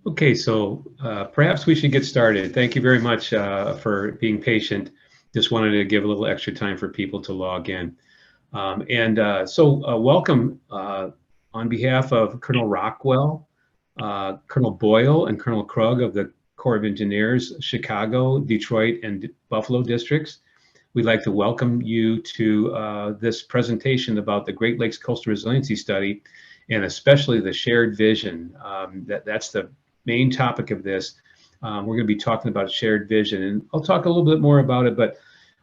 Okay, so perhaps we should get started. Thank you very much for being patient. Just wanted to give a little extra time for people to log in. Welcome on behalf of Colonel Rockwell, Colonel Boyle, and Colonel Krug of the Corps of Engineers, Chicago, Detroit, and Buffalo districts. We'd like to welcome you to this presentation about the Great Lakes Coastal Resiliency Study, and especially the shared vision. That's the main topic of this. We're going to be talking about shared vision, and I'll talk a little bit more about it. But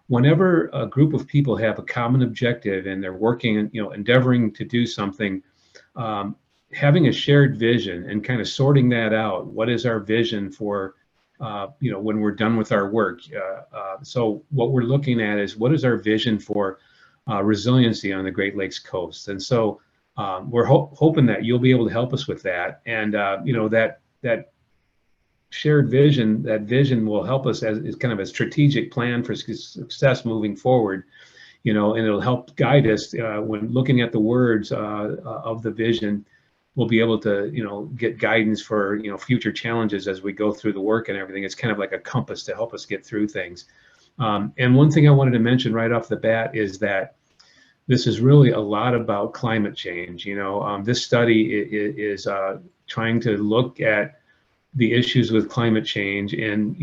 whenever a group of people have a common objective and they're working, endeavoring to do something, having a shared vision and kind of sorting that out. What is our vision for, when we're done with our work? So what we're looking at is what is our vision for resiliency on the Great Lakes coast, and so we're hoping that you'll be able to help us with that, and that shared vision, that vision will help us as kind of a strategic plan for success moving forward, and it'll help guide us when looking at the words of the vision. We'll be able to, get guidance for, future challenges as we go through the work and everything. It's kind of like a compass to help us get through things. And one thing I wanted to mention right off the bat is that this is really a lot about climate change. This study is trying to look at the issues with climate change and,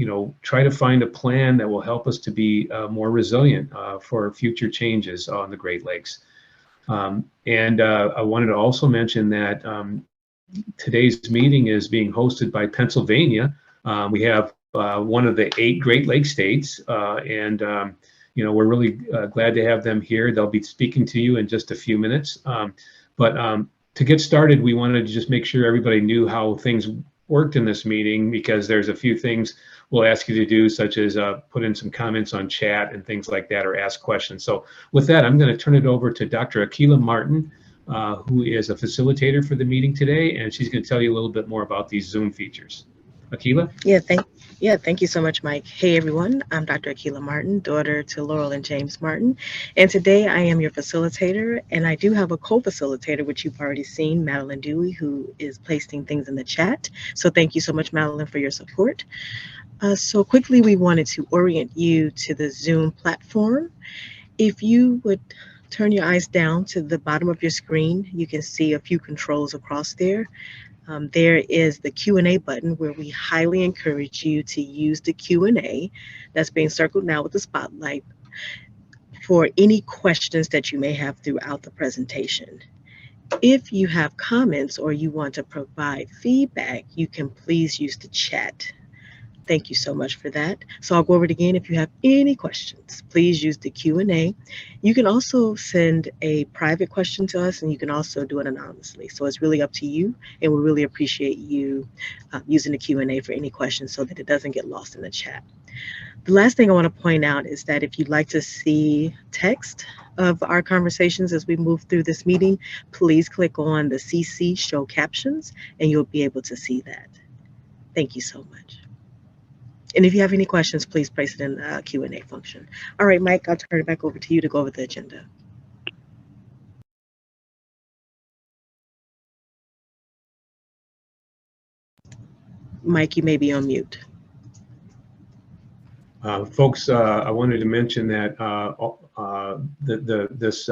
try to find a plan that will help us to be more resilient for future changes on the Great Lakes. I wanted to also mention that today's meeting is being hosted by Pennsylvania. We have one of the 8 Great Lakes states, and we're really glad to have them here. They'll be speaking to you in just a few minutes. But to get started, we wanted to just make sure everybody knew how things worked in this meeting, because there's a few things we'll ask you to do, such as put in some comments on chat and things like that, or ask questions. So with that, I'm going to turn it over to Dr. Akila Martin, who is a facilitator for the meeting today, and she's going to tell you a little bit more about these Zoom features. Akila? Thank you so much, Mike. Hey, everyone. I'm Dr. Akila Martin, daughter to Laurel and James Martin. And today I am your facilitator, and I do have a co-facilitator, which you've already seen, Madeline Dewey, who is pasting things in the chat. So thank you so much, Madeline, for your support. So quickly, we wanted to orient you to the Zoom platform. If you would turn your eyes down to the bottom of your screen, you can see a few controls across there. There is the Q&A button, where we highly encourage you to use the Q&A that's being circled now with the spotlight for any questions that you may have throughout the presentation. If you have comments or you want to provide feedback, you can please use the chat. Thank you so much for that. So I'll go over it again. If you have any questions, please use the Q&A. You can also send a private question to us, and you can also do it anonymously. So it's really up to you, and we really appreciate you using the Q&A for any questions so that it doesn't get lost in the chat. The last thing I want to point out is that if you'd like to see text of our conversations as we move through this meeting, please click on the CC Show Captions, and you'll be able to see that. Thank you so much. And if you have any questions, please place it in the Q&A function. All right, Mike, I'll turn it back over to you to go over the agenda. Mike, you may be on mute. Folks, I wanted to mention that this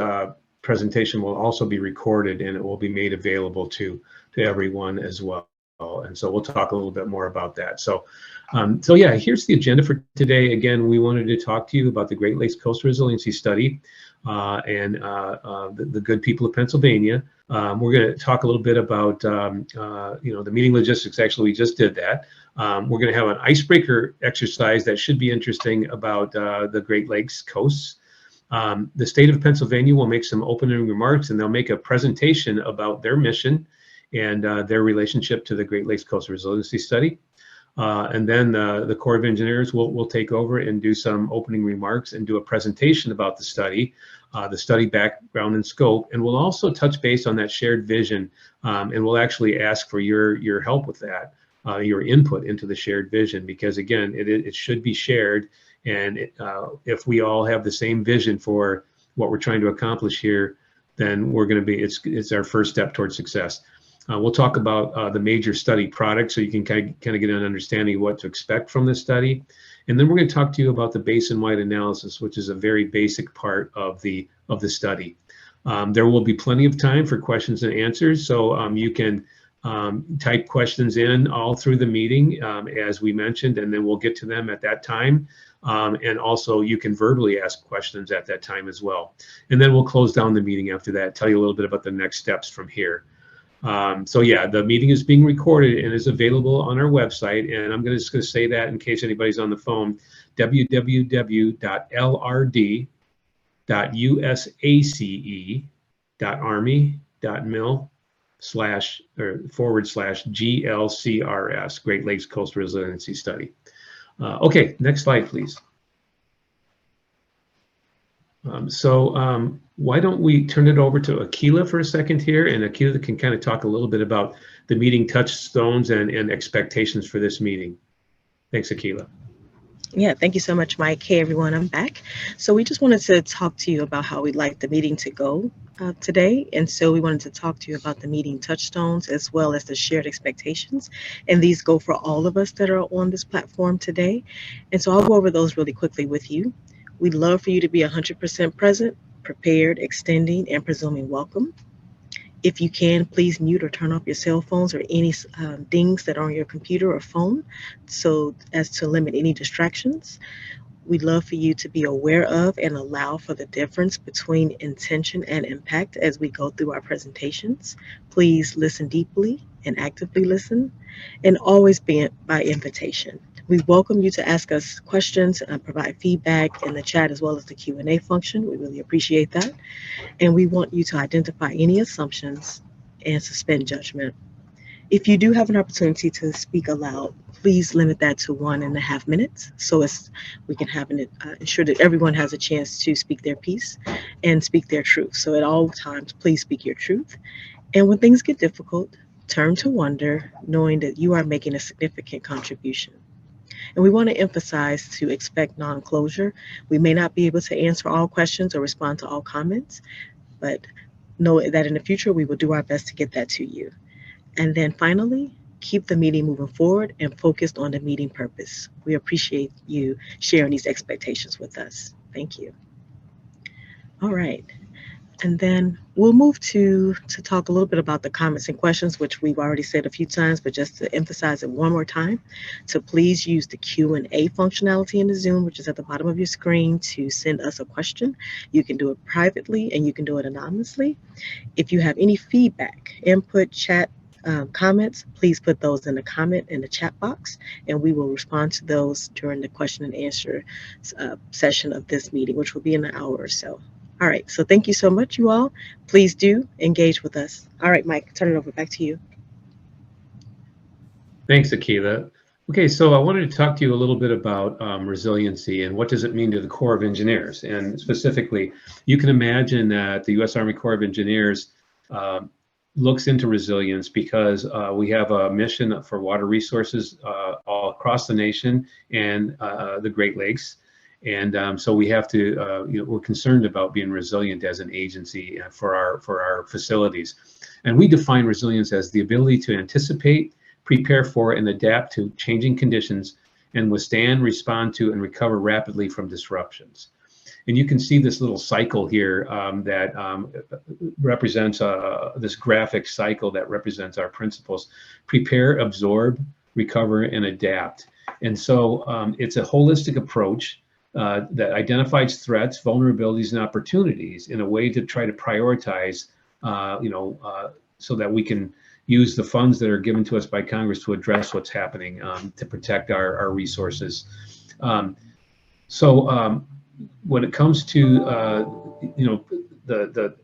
presentation will also be recorded, and it will be made available to everyone as well. And so we'll talk a little bit more about that. So yeah, here's the agenda for today. Again, we wanted to talk to you about the Great Lakes Coastal Resiliency Study and the good people of Pennsylvania. We're going to talk a little bit about the meeting logistics. Actually, we just did that. We're going to have an icebreaker exercise that should be interesting about the Great Lakes coasts. The state of Pennsylvania will make some opening remarks, and they'll make a presentation about their mission and their relationship to the Great Lakes Coastal Resiliency Study. And then the Corps of Engineers will take over and do some opening remarks and do a presentation about the study background and scope. And we'll also touch base on that shared vision, and we'll actually ask for your help with that, your input into the shared vision, because again, it should be shared. And if we all have the same vision for what we're trying to accomplish here, then we're going to be, it's our first step towards success. We'll talk about the major study product so you can kind of get an understanding of what to expect from this study. And then we're going to talk to you about the basin-wide analysis, which is a very basic part of the study. There will be plenty of time for questions and answers, so you can type questions in all through the meeting, as we mentioned, and then we'll get to them at that time. And also you can verbally ask questions at that time as well. And then we'll close down the meeting after that, tell you a little bit about the next steps from here. So yeah, the meeting is being recorded and is available on our website. And I'm just going to say that in case anybody's on the phone, www.lrd.usace.army.mil//GLCRS, Great Lakes Coastal Resiliency Study. Okay, next slide, please. Why don't we turn it over to Akila for a second here, and Akila can kind of talk a little bit about the meeting touchstones and expectations for this meeting. Thanks, Akila. Yeah, thank you so much, Mike. Hey, everyone, I'm back. So we just wanted to talk to you about how we'd like the meeting to go today. And so we wanted to talk to you about the meeting touchstones as well as the shared expectations. And these go for all of us that are on this platform today. And so I'll go over those really quickly with you. We'd love for you to be 100% present, prepared, extending, and presuming welcome. If you can, please mute or turn off your cell phones or any dings that are on your computer or phone so as to limit any distractions. We'd love for you to be aware of and allow for the difference between intention and impact as we go through our presentations. Please listen deeply and actively listen, and always be by invitation. We welcome you to ask us questions and provide feedback in the chat as well as the Q&A function. We really appreciate that. And we want you to identify any assumptions and suspend judgment. If you do have an opportunity to speak aloud, please limit that to 1.5 minutes so as we can have ensure that everyone has a chance to speak their piece and speak their truth. So at all times, please speak your truth. And when things get difficult, turn to wonder, knowing that you are making a significant contribution. And we want to emphasize to expect non-closure. We may not be able to answer all questions or respond to all comments, but know that in the future, we will do our best to get that to you. And then finally, keep the meeting moving forward and focused on the meeting purpose. We appreciate you sharing these expectations with us. Thank you. All right. And then we'll move to talk a little bit about the comments and questions, which we've already said a few times, but just to emphasize it one more time. So please use the Q&A functionality in the Zoom, which is at the bottom of your screen, to send us a question. You can do it privately and you can do it anonymously. If you have any feedback, input, chat, comments, please put those in the comment in the chat box, and we will respond to those during the question and answer session of this meeting, which will be in an hour or so. All right, so thank you so much, you all. Please do engage with us. All right, Mike, turn it over back to you. Thanks, Akila. Okay, so I wanted to talk to you a little bit about resiliency and what does it mean to the Corps of Engineers. And specifically, you can imagine that the U.S. Army Corps of Engineers looks into resilience because we have a mission for water resources all across the nation and the Great Lakes. And so we have to, we're concerned about being resilient as an agency for our facilities. And we define resilience as the ability to anticipate, prepare for, and adapt to changing conditions and withstand, respond to, and recover rapidly from disruptions. And you can see this little cycle here that represents this graphic cycle that represents our principles: prepare, absorb, recover, and adapt. And so it's a holistic approach that identifies threats, vulnerabilities, and opportunities in a way to try to prioritize, so that we can use the funds that are given to us by Congress to address what's happening, to protect our resources. When it comes to that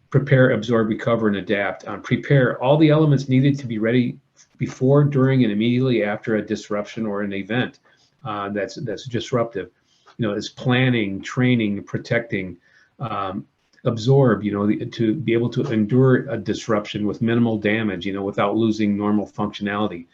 prepare, absorb, recover, and adapt, prepare all the elements needed to be ready before, during, and immediately after a disruption or an event that's disruptive. It's planning, training, protecting. Absorb, to be able to endure a disruption with minimal damage, without losing normal functionality.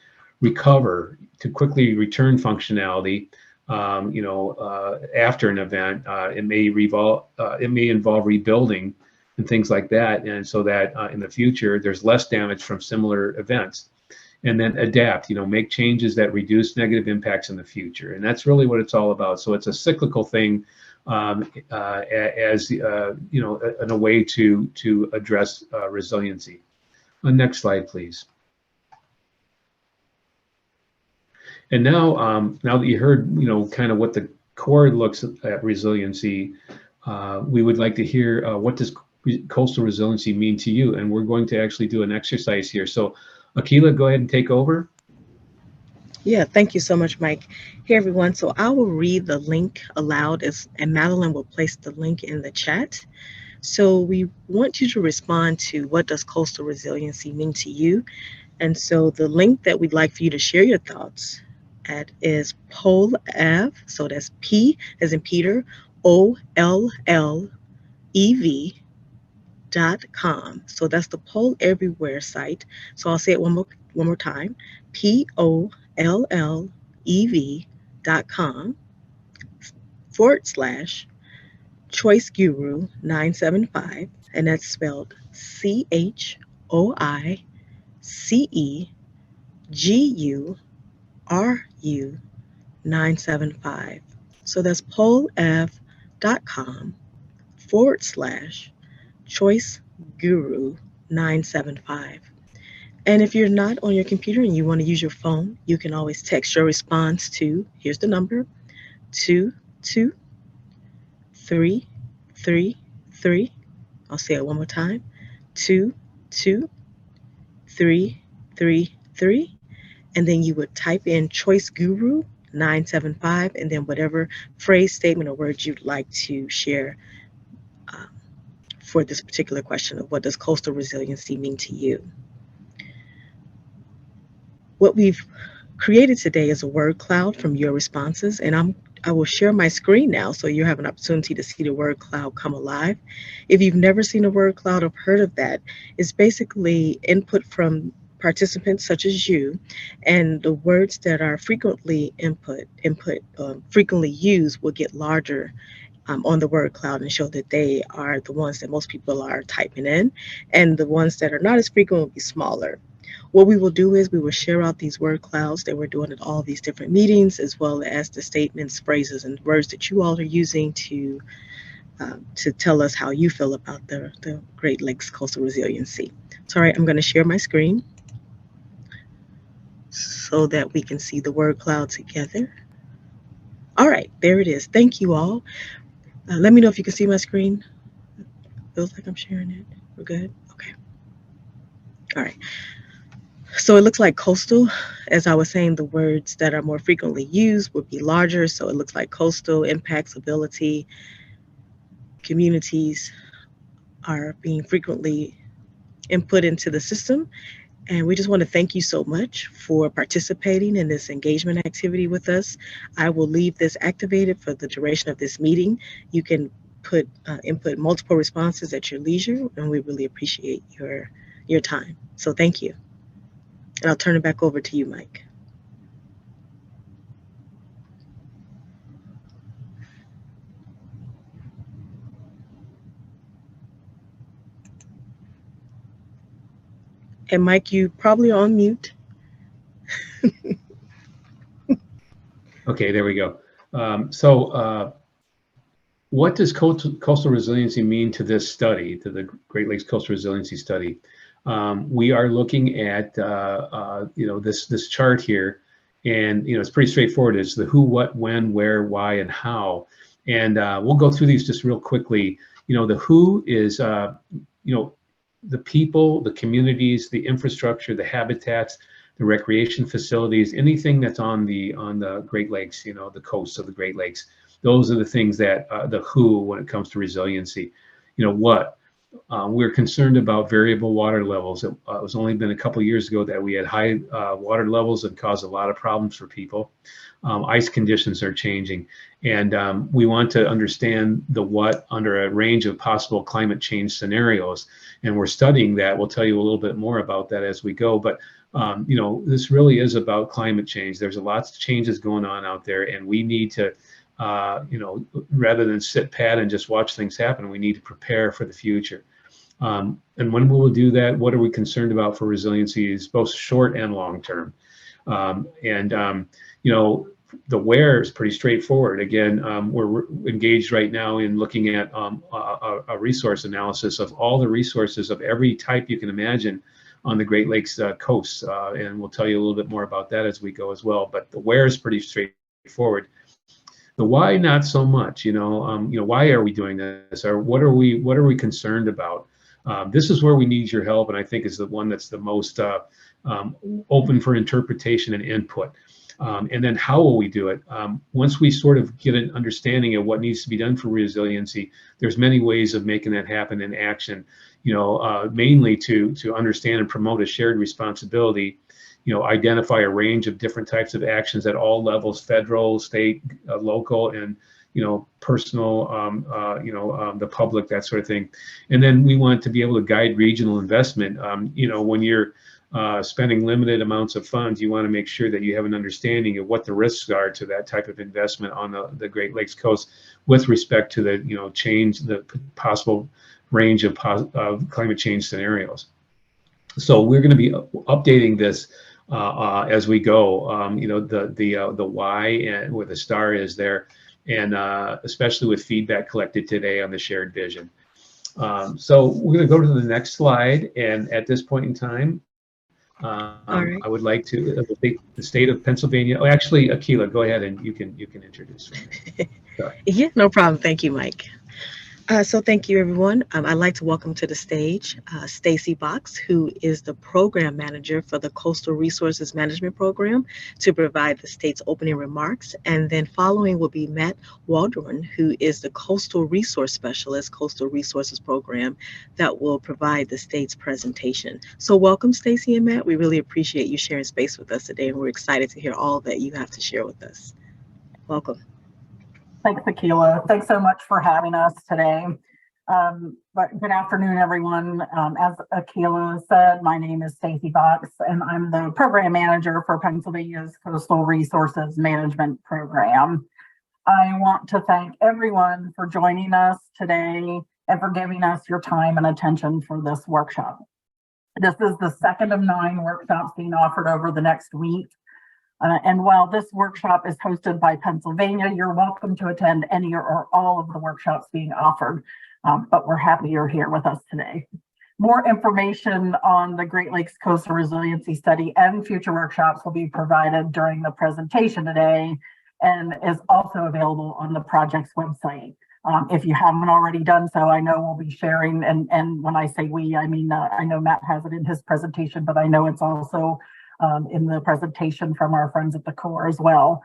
Recover, to quickly return functionality. After an event, it may involve rebuilding and things like that, and so that in the future there's less damage from similar events. And then adapt, make changes that reduce negative impacts in the future. And that's really what it's all about. So it's a cyclical thing, as in a way to address resiliency. Next slide, please. And now that you heard, kind of what the core looks at resiliency, we would like to hear what does coastal resiliency mean to you? And we're going to actually do an exercise here. So Akila, go ahead and take over. Yeah, thank you so much, Mike. Hey, everyone. So I will read the link aloud, and Madeline will place the link in the chat. So we want you to respond to what does coastal resiliency mean to you? And so the link that we'd like for you to share your thoughts at is POLLEV. So that's P as in Peter, OLLEV.com. So that's the Poll Everywhere site. So I'll say it one more time. POLLEV.com /Choice Guru 975, and that's spelled CHOICEGURU 975. So that's pollev.com /Choice Guru 975. And if you're not on your computer and you want to use your phone, you can always text your response to, here's the number, 22333. I'll say it one more time, 22333. And then you would type in Choice Guru 975, and then whatever phrase, statement, or words you'd like to share for this particular question of what does coastal resiliency mean to you. What we've created today is a word cloud from your responses, and I will share my screen now so you have an opportunity to see the word cloud come alive. If you've never seen a word cloud or heard of that, it's basically input from participants such as you, and the words that are frequently frequently used will get larger on the word cloud and show that they are the ones that most people are typing in, and the ones that are not as frequent will be smaller. What we will do is we will share out these word clouds that we're doing at all these different meetings, as well as the statements, phrases, and words that you all are using to tell us how you feel about the Great Lakes coastal resiliency. So, all right, I'm going to share my screen so that we can see the word cloud together. All right, there it is. Thank you all. Let me know if you can see my screen. Feels like I'm sharing it. We're good? Okay. All right. So it looks like coastal. As I was saying, the words that are more frequently used would be larger. So it looks like coastal, impacts, ability, communities are being frequently input into the system. And we just want to thank you so much for participating in this engagement activity with us. I will leave this activated for the duration of this meeting. You can input multiple responses at your leisure, and we really appreciate your time. So thank you. And I'll turn it back over to you, Mike. And Mike, you probably are on mute. Okay, there we go. So what does coastal resiliency mean to this study, to the Great Lakes Coastal Resiliency Study? We are looking at this chart here, and it's pretty straightforward. It's the who, what, when, where, why, and how. And we'll go through these just real quickly. The who is the people, the communities, the infrastructure, the habitats, the recreation facilities, anything that's on the Great Lakes, the coast of the Great Lakes. Those are the things that the who when it comes to resiliency. What? We're concerned about variable water levels. It was only been a couple of years ago that we had high water levels that caused a lot of problems for people. Ice conditions are changing, and we want to understand the what under a range of possible climate change scenarios. And we're studying that. We'll tell you a little bit more about that as we go. But this really is about climate change. There's lots of changes going on out there, and we need to rather than sit pat and just watch things happen, we need to prepare for the future. And when will we do that? What are we concerned about for resiliencies, both short and long term? You know, the where is pretty straightforward. Again, we're engaged right now in looking at a resource analysis of all the resources of every type you can imagine on the Great Lakes coast. And we'll tell you a little bit more about that as we go as well. But the where is pretty straightforward. The why, not so much. You know, why are we doing this, or what are we concerned about? This is where we need your help, and I think is the one that's the most open for interpretation and input. And then how will we do it? Once we sort of get an understanding of what needs to be done for resiliency, there's many ways of making that happen in action. You know, mainly to understand and promote a shared responsibility. You know, identify a range of different types of actions at all levels: federal, state, local, and personal, the public, that sort of thing. And then we want to be able to guide regional investment. When you're spending limited amounts of funds, you want to make sure that you have an understanding of what the risks are to that type of investment on the Great Lakes coast with respect to the possible range of climate change scenarios. So we're going to be updating this as we go. The why and where the star is there, and especially with feedback collected today on the shared vision. So we're going to go to the next slide, and at this point in time, right. I would like to the state of Pennsylvania. Oh, actually, Akila, go ahead and you can introduce. Sorry. Yeah, no problem. Thank you, Mike. So thank you, everyone. I'd like to welcome to the stage Stacy Box, who is the program manager for the Coastal Resources Management Program, to provide the state's opening remarks. And then following will be Matt Waldron, who is the Coastal Resource Specialist, Coastal Resources Program, that will provide the state's presentation. So welcome, Stacy and Matt. We really appreciate you sharing space with us today, and we're excited to hear all that you have to share with us. Welcome. Thanks, Akila. Thanks so much for having us today. But good afternoon, everyone. As Akila said, my name is Stacy Box, and I'm the program manager for Pennsylvania's Coastal Resources Management Program. I want to thank everyone for joining us today and for giving us your time and attention for this workshop. This is the second of 9 workshops being offered over the next week. And while this workshop is hosted by Pennsylvania, you're welcome to attend any or all of the workshops being offered, but we're happy you're here with us today. More information on the Great Lakes Coastal Resiliency Study and future workshops will be provided during the presentation today and is also available on the project's website. If you haven't already done so, I know we'll be sharing, and when I say we, I mean, I know Matt has it in his presentation, but I know it's also in the presentation from our friends at the Corps as well,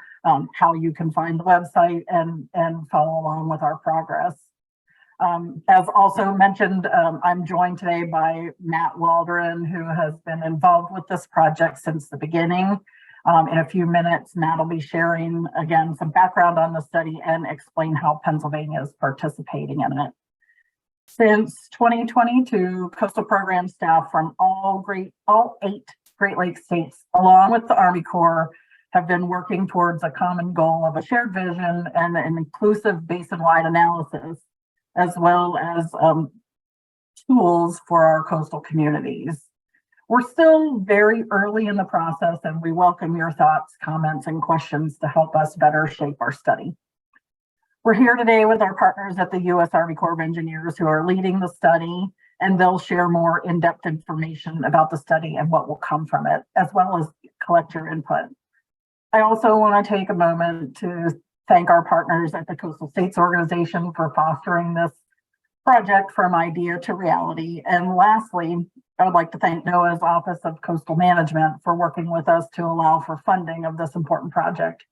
how you can find the website and follow along with our progress. As also mentioned, I'm joined today by Matt Waldron, who has been involved with this project since the beginning. In a few minutes, Matt will be sharing, again, some background on the study and explain how Pennsylvania is participating in it. Since 2022, coastal program staff from all 8 Great Lakes states, along with the Army Corps, have been working towards a common goal of a shared vision and an inclusive basin-wide analysis, as well as tools for our coastal communities. We're still very early in the process, and we welcome your thoughts, comments, and questions to help us better shape our study. We're here today with our partners at the U.S. Army Corps of Engineers who are leading the study, and they'll share more in-depth information about the study and what will come from it, as well as collect your input. I also want to take a moment to thank our partners at the Coastal States Organization for fostering this project from idea to reality. And lastly, I would like to thank NOAA's Office of Coastal Management for working with us to allow for funding of this important project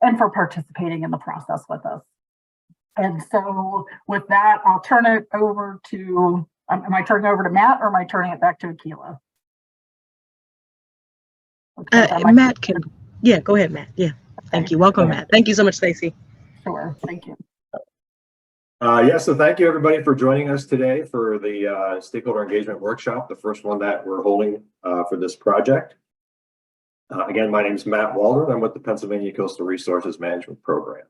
and for participating in the process with us. And so with that, I'll turn it over to, am I turning over to Matt or am I turning it back to Akila? Matt can, yeah, go ahead, Matt. Yeah, thank you. Welcome, Matt. Thank you so much, Stacy. Sure, thank you. So thank you everybody for joining us today for the stakeholder engagement workshop, the first one that we're holding for this project. Again, my name is Matt Waldron. I'm with the Pennsylvania Coastal Resources Management Program.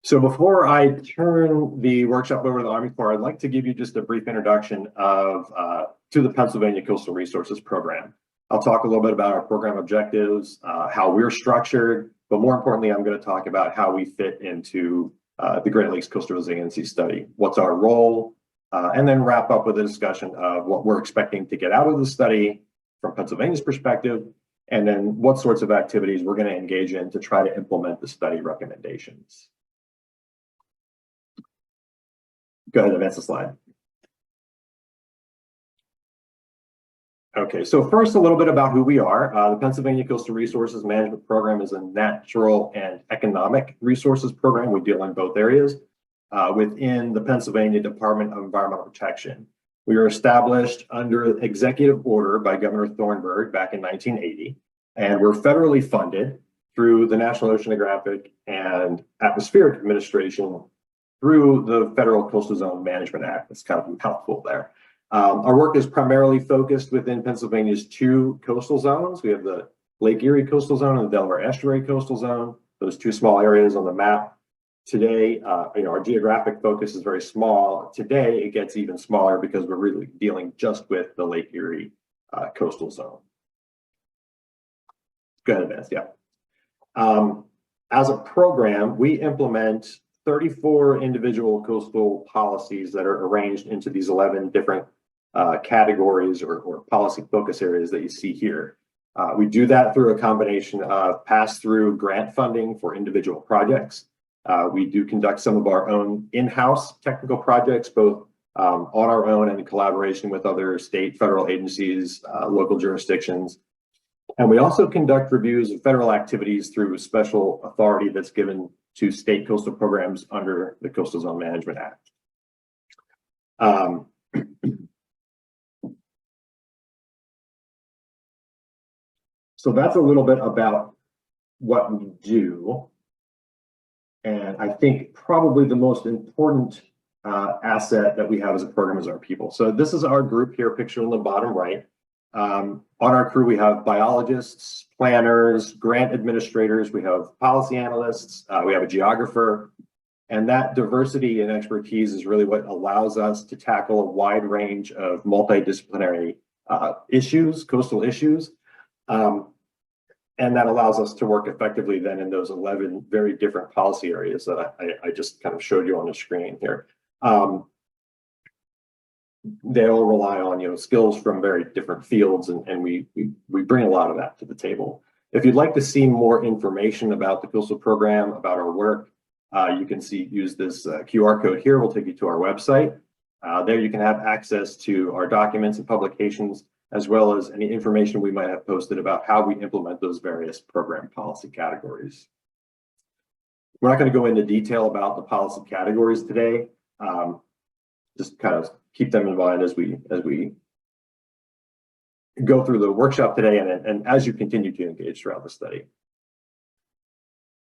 So before I turn the workshop over to the Army Corps, I'd like to give you just a brief introduction to the Pennsylvania Coastal Resources Program. I'll talk a little bit about our program objectives, how we're structured, but more importantly, I'm going to talk about how we fit into the Great Lakes Coastal Resiliency Study. What's our role? And then wrap up with a discussion of what we're expecting to get out of the study from Pennsylvania's perspective, and then what sorts of activities we're going to engage in to try to implement the study recommendations. Go ahead, advance the slide. Okay, so first a little bit about who we are. The Pennsylvania Coastal Resources Management Program is a natural and economic resources program. We deal in both areas within the Pennsylvania Department of Environmental Protection. We were established under executive order by Governor Thornburg back in 1980, and we're federally funded through the National Oceanographic and Atmospheric Administration through the Federal Coastal Zone Management Act. That's kind of a mouthful there. Our work is primarily focused within Pennsylvania's two coastal zones. We have the Lake Erie Coastal Zone and the Delaware Estuary Coastal Zone, those two small areas on the map. Today, our geographic focus is very small. Today, it gets even smaller because we're really dealing just with the Lake Erie Coastal Zone. Go ahead, Vance, yeah. As a program, we implement 34 individual coastal policies that are arranged into these 11 different categories or policy focus areas that you see here. We do that through a combination of pass-through grant funding for individual projects. We do conduct some of our own in-house technical projects, both on our own and in collaboration with other state, federal agencies, local jurisdictions. And we also conduct reviews of federal activities through special authority that's given to state coastal programs under the Coastal Zone Management Act. So that's a little bit about what we do. And I think probably the most important asset that we have as a program is our people. So this is our group here, pictured on the bottom right. On our crew, we have biologists, planners, grant administrators, we have policy analysts, we have a geographer, and that diversity and expertise is really what allows us to tackle a wide range of multidisciplinary issues, coastal issues, and that allows us to work effectively then in those 11 very different policy areas that I just kind of showed you on the screen here. They all rely on skills from very different fields, and we bring a lot of that to the table. If you'd like to see more information about the coastal program, about our work, you can use this QR code here. We'll take you to our website. There you can have access to our documents and publications, as well as any information we might have posted about how we implement those various program policy categories. We're not going to go into detail about the policy categories today. Just kind of keep them in mind as we go through the workshop today and as you continue to engage throughout the study.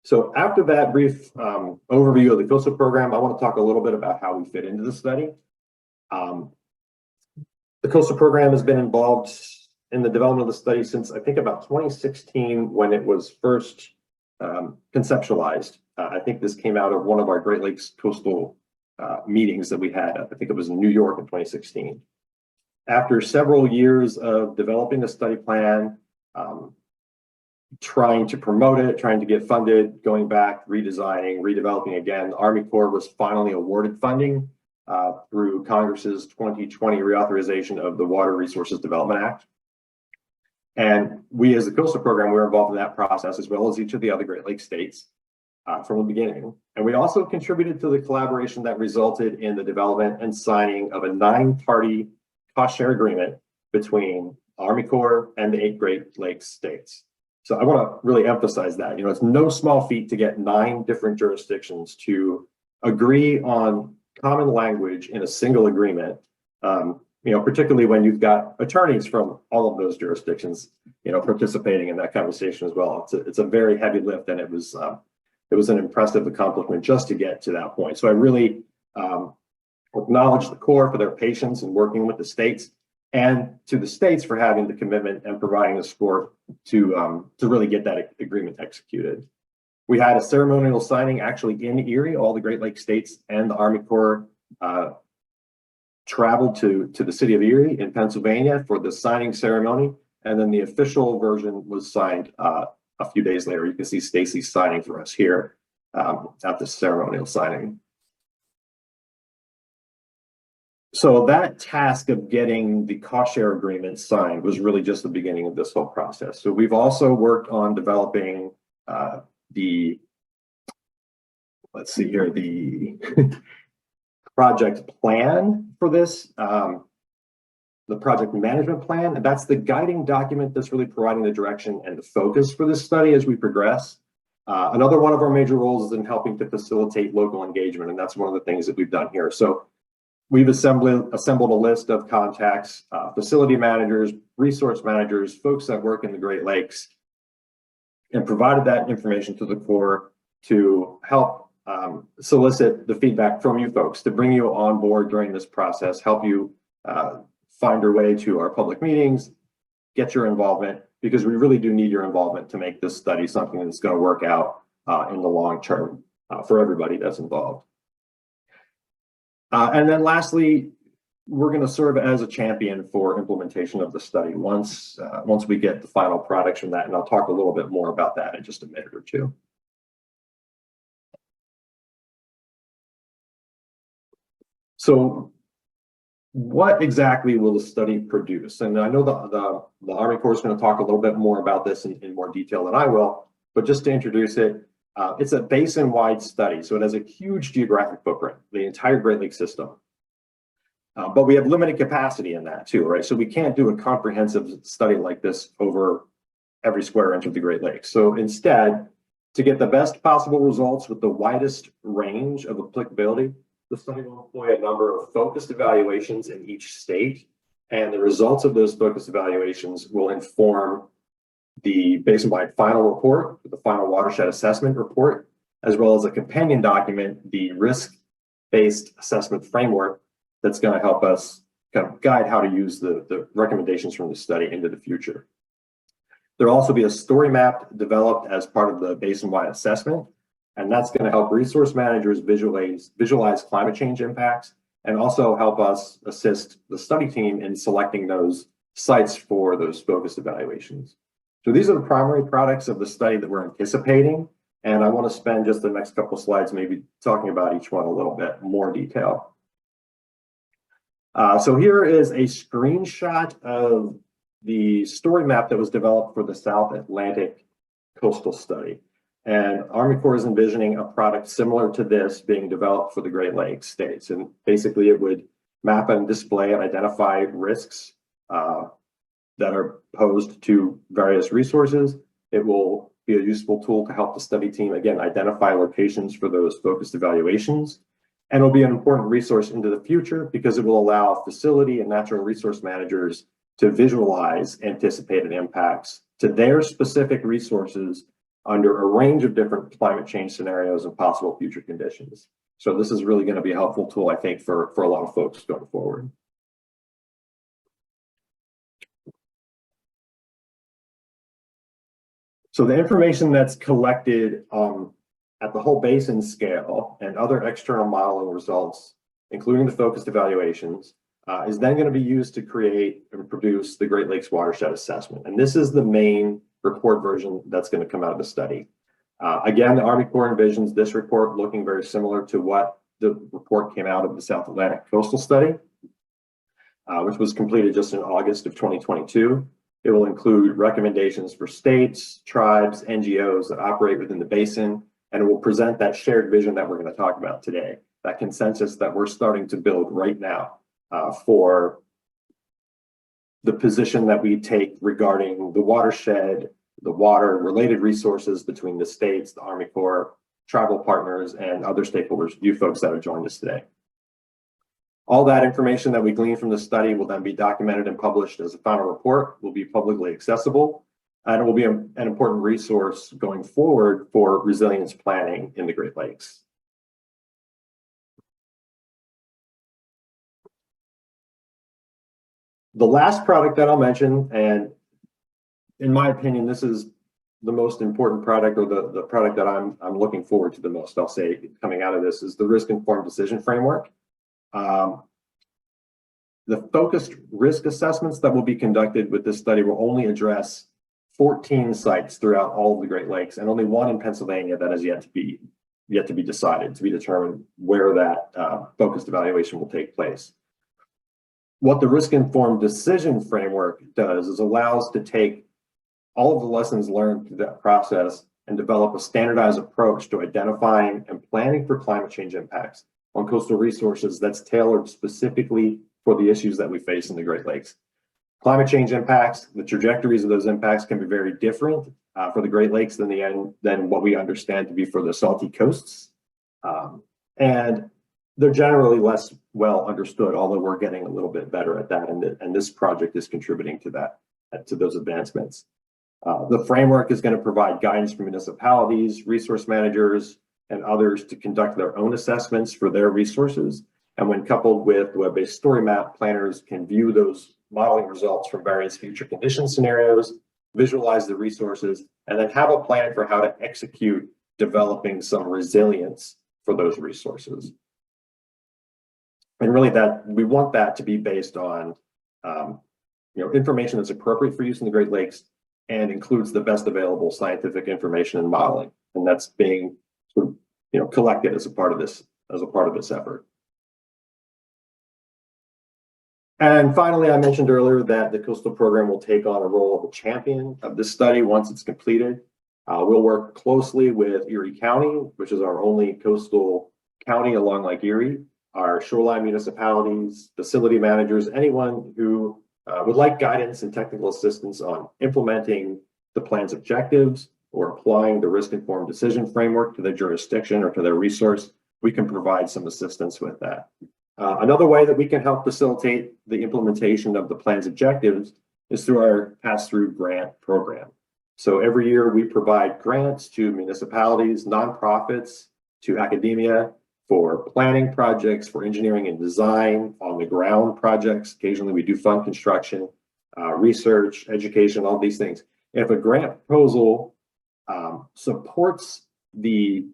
So after that brief overview of the coastal program, I want to talk a little bit about how we fit into the study. The coastal program has been involved in the development of the study since I think about 2016 when it was first conceptualized. I think this came out of one of our Great Lakes coastal meetings that we had. I think it was in New York in 2016. After several years of developing a study plan, trying to promote it, trying to get funded, going back, redesigning, redeveloping again, the Army Corps was finally awarded funding through Congress's 2020 reauthorization of the Water Resources Development Act. And we as the coastal program, we were involved in that process as well as each of the other Great Lakes states from the beginning. And we also contributed to the collaboration that resulted in the development and signing of a 9-party cost share agreement between Army Corps and the 8 Great Lakes states. So I want to really emphasize that, it's no small feat to get 9 different jurisdictions to agree on common language in a single agreement, particularly when you've got attorneys from all of those jurisdictions, participating in that conversation as well. It's a very heavy lift, and it was an impressive accomplishment just to get to that point. So I really acknowledge the Corps for their patience in working with the states, and to the states for having the commitment and providing the support to really get that agreement executed. We had a ceremonial signing actually in Erie. All the Great Lakes states and the Army Corps traveled to the city of Erie in Pennsylvania for the signing ceremony. And then the official version was signed a few days later. You can see Stacy signing for us here at the ceremonial signing. So that task of getting the cost share agreement signed was really just the beginning of this whole process. So we've also worked on developing the, let's see here, the project plan for this, the project management plan. And that's the guiding document that's really providing the direction and the focus for this study as we progress. Another one of our major roles is in helping to facilitate local engagement, and that's one of the things that we've done here. So we've assembled a list of contacts, facility managers, resource managers, folks that work in the Great Lakes, and provided that information to the Corps to help solicit the feedback from you folks, to bring you on board during this process, help you find your way to our public meetings, get your involvement, because we really do need your involvement to make this study something that's going to work out in the long term for everybody that's involved. And then lastly, we're going to serve as a champion for implementation of the study once we get the final products from that, and I'll talk a little bit more about that in just a minute or two. So what exactly will the study produce? And I know the Army Corps is going to talk a little bit more about this in more detail than I will, but just to introduce it, it's a basin-wide study, so it has a huge geographic footprint, the entire Great Lakes system. But we have limited capacity in that too, right? So we can't do a comprehensive study like this over every square inch of the Great Lakes. So instead, to get the best possible results with the widest range of applicability, the study will employ a number of focused evaluations in each state, and the results of those focused evaluations will inform the basin-wide final report, the final watershed assessment report, as well as a companion document, the risk-based assessment framework, that's going to help us kind of guide how to use the recommendations from the study into the future. There'll also be a story map developed as part of the basin-wide assessment, and that's going to help resource managers visualize climate change impacts, and also help us assist the study team in selecting those sites for those focused evaluations. So these are the primary products of the study that we're anticipating, and I want to spend just the next couple of slides maybe talking about each one a little bit more detail. So here is a screenshot of the story map that was developed for the South Atlantic Coastal Study. And Army Corps is envisioning a product similar to this being developed for the Great Lakes states. And basically it would map and display and identify risks that are posed to various resources. It will be a useful tool to help the study team, again, identify locations for those focused evaluations. And it'll be an important resource into the future because it will allow facility and natural resource managers to visualize anticipated impacts to their specific resources under a range of different climate change scenarios and possible future conditions. So this is really going to be a helpful tool, I think, for a lot of folks going forward. So the information that's collected at the whole basin scale and other external modeling results, including the focused evaluations, is then going to be used to create and produce the Great Lakes Watershed Assessment. And this is the main report version that's going to come out of the study. Again, the Army Corps envisions this report looking very similar to what the report came out of the South Atlantic Coastal Study, which was completed just in August of 2022. It will include recommendations for states, tribes, NGOs that operate within the basin, and it will present that shared vision that we're going to talk about today, that consensus that we're starting to build right now for the position that we take regarding the watershed, the water related resources between the states, the Army Corps, tribal partners, and other stakeholders, you folks that have joined us today. All that information that we glean from the study will then be documented and published as a final report, will be publicly accessible, and it will be an important resource going forward for resilience planning in the Great Lakes. The last product that I'll mention, and in my opinion, this is the most important product, or the product that I'm looking forward to the most, I'll say, coming out of this, is the risk-informed decision framework. The focused risk assessments that will be conducted with this study will only address 14 sites throughout all of the Great Lakes, and only one in Pennsylvania that is yet to be decided, to be determined where that focused evaluation will take place. What the risk-informed decision framework does is allows to take all of the lessons learned through that process and develop a standardized approach to identifying and planning for climate change impacts on coastal resources that's tailored specifically for the issues that we face in the Great Lakes. Climate change impacts, the trajectories of those impacts can be very different for the Great Lakes than what we understand to be for the salty coasts. And they're generally less well understood, although we're getting a little bit better at that. And this project is contributing to that, to those advancements. The framework is going to provide guidance for municipalities, resource managers, and others to conduct their own assessments for their resources. And when coupled with web-based story map, planners can view those modeling results from various future condition scenarios, visualize the resources, and then have a plan for how to execute developing some resilience for those resources. And really, that we want that to be based on information that's appropriate for use in the Great Lakes and includes the best available scientific information and modeling, and that's being sort of collected as a part of this effort. And finally, I mentioned earlier that the coastal program will take on a role of a champion of this study once it's completed. We'll work closely with Erie County, which is our only coastal county along Lake Erie, our shoreline municipalities, facility managers, anyone who would like guidance and technical assistance on implementing the plan's objectives or applying the risk-informed decision framework to their jurisdiction or to their resource. We can provide some assistance with that. Another way that we can help facilitate the implementation of the plan's objectives is through our pass-through grant program. So every year we provide grants to municipalities, nonprofits, to academia for planning projects, for engineering and design, on the ground projects. Occasionally we do fund construction, research, education, all these things. If a grant proposal supports the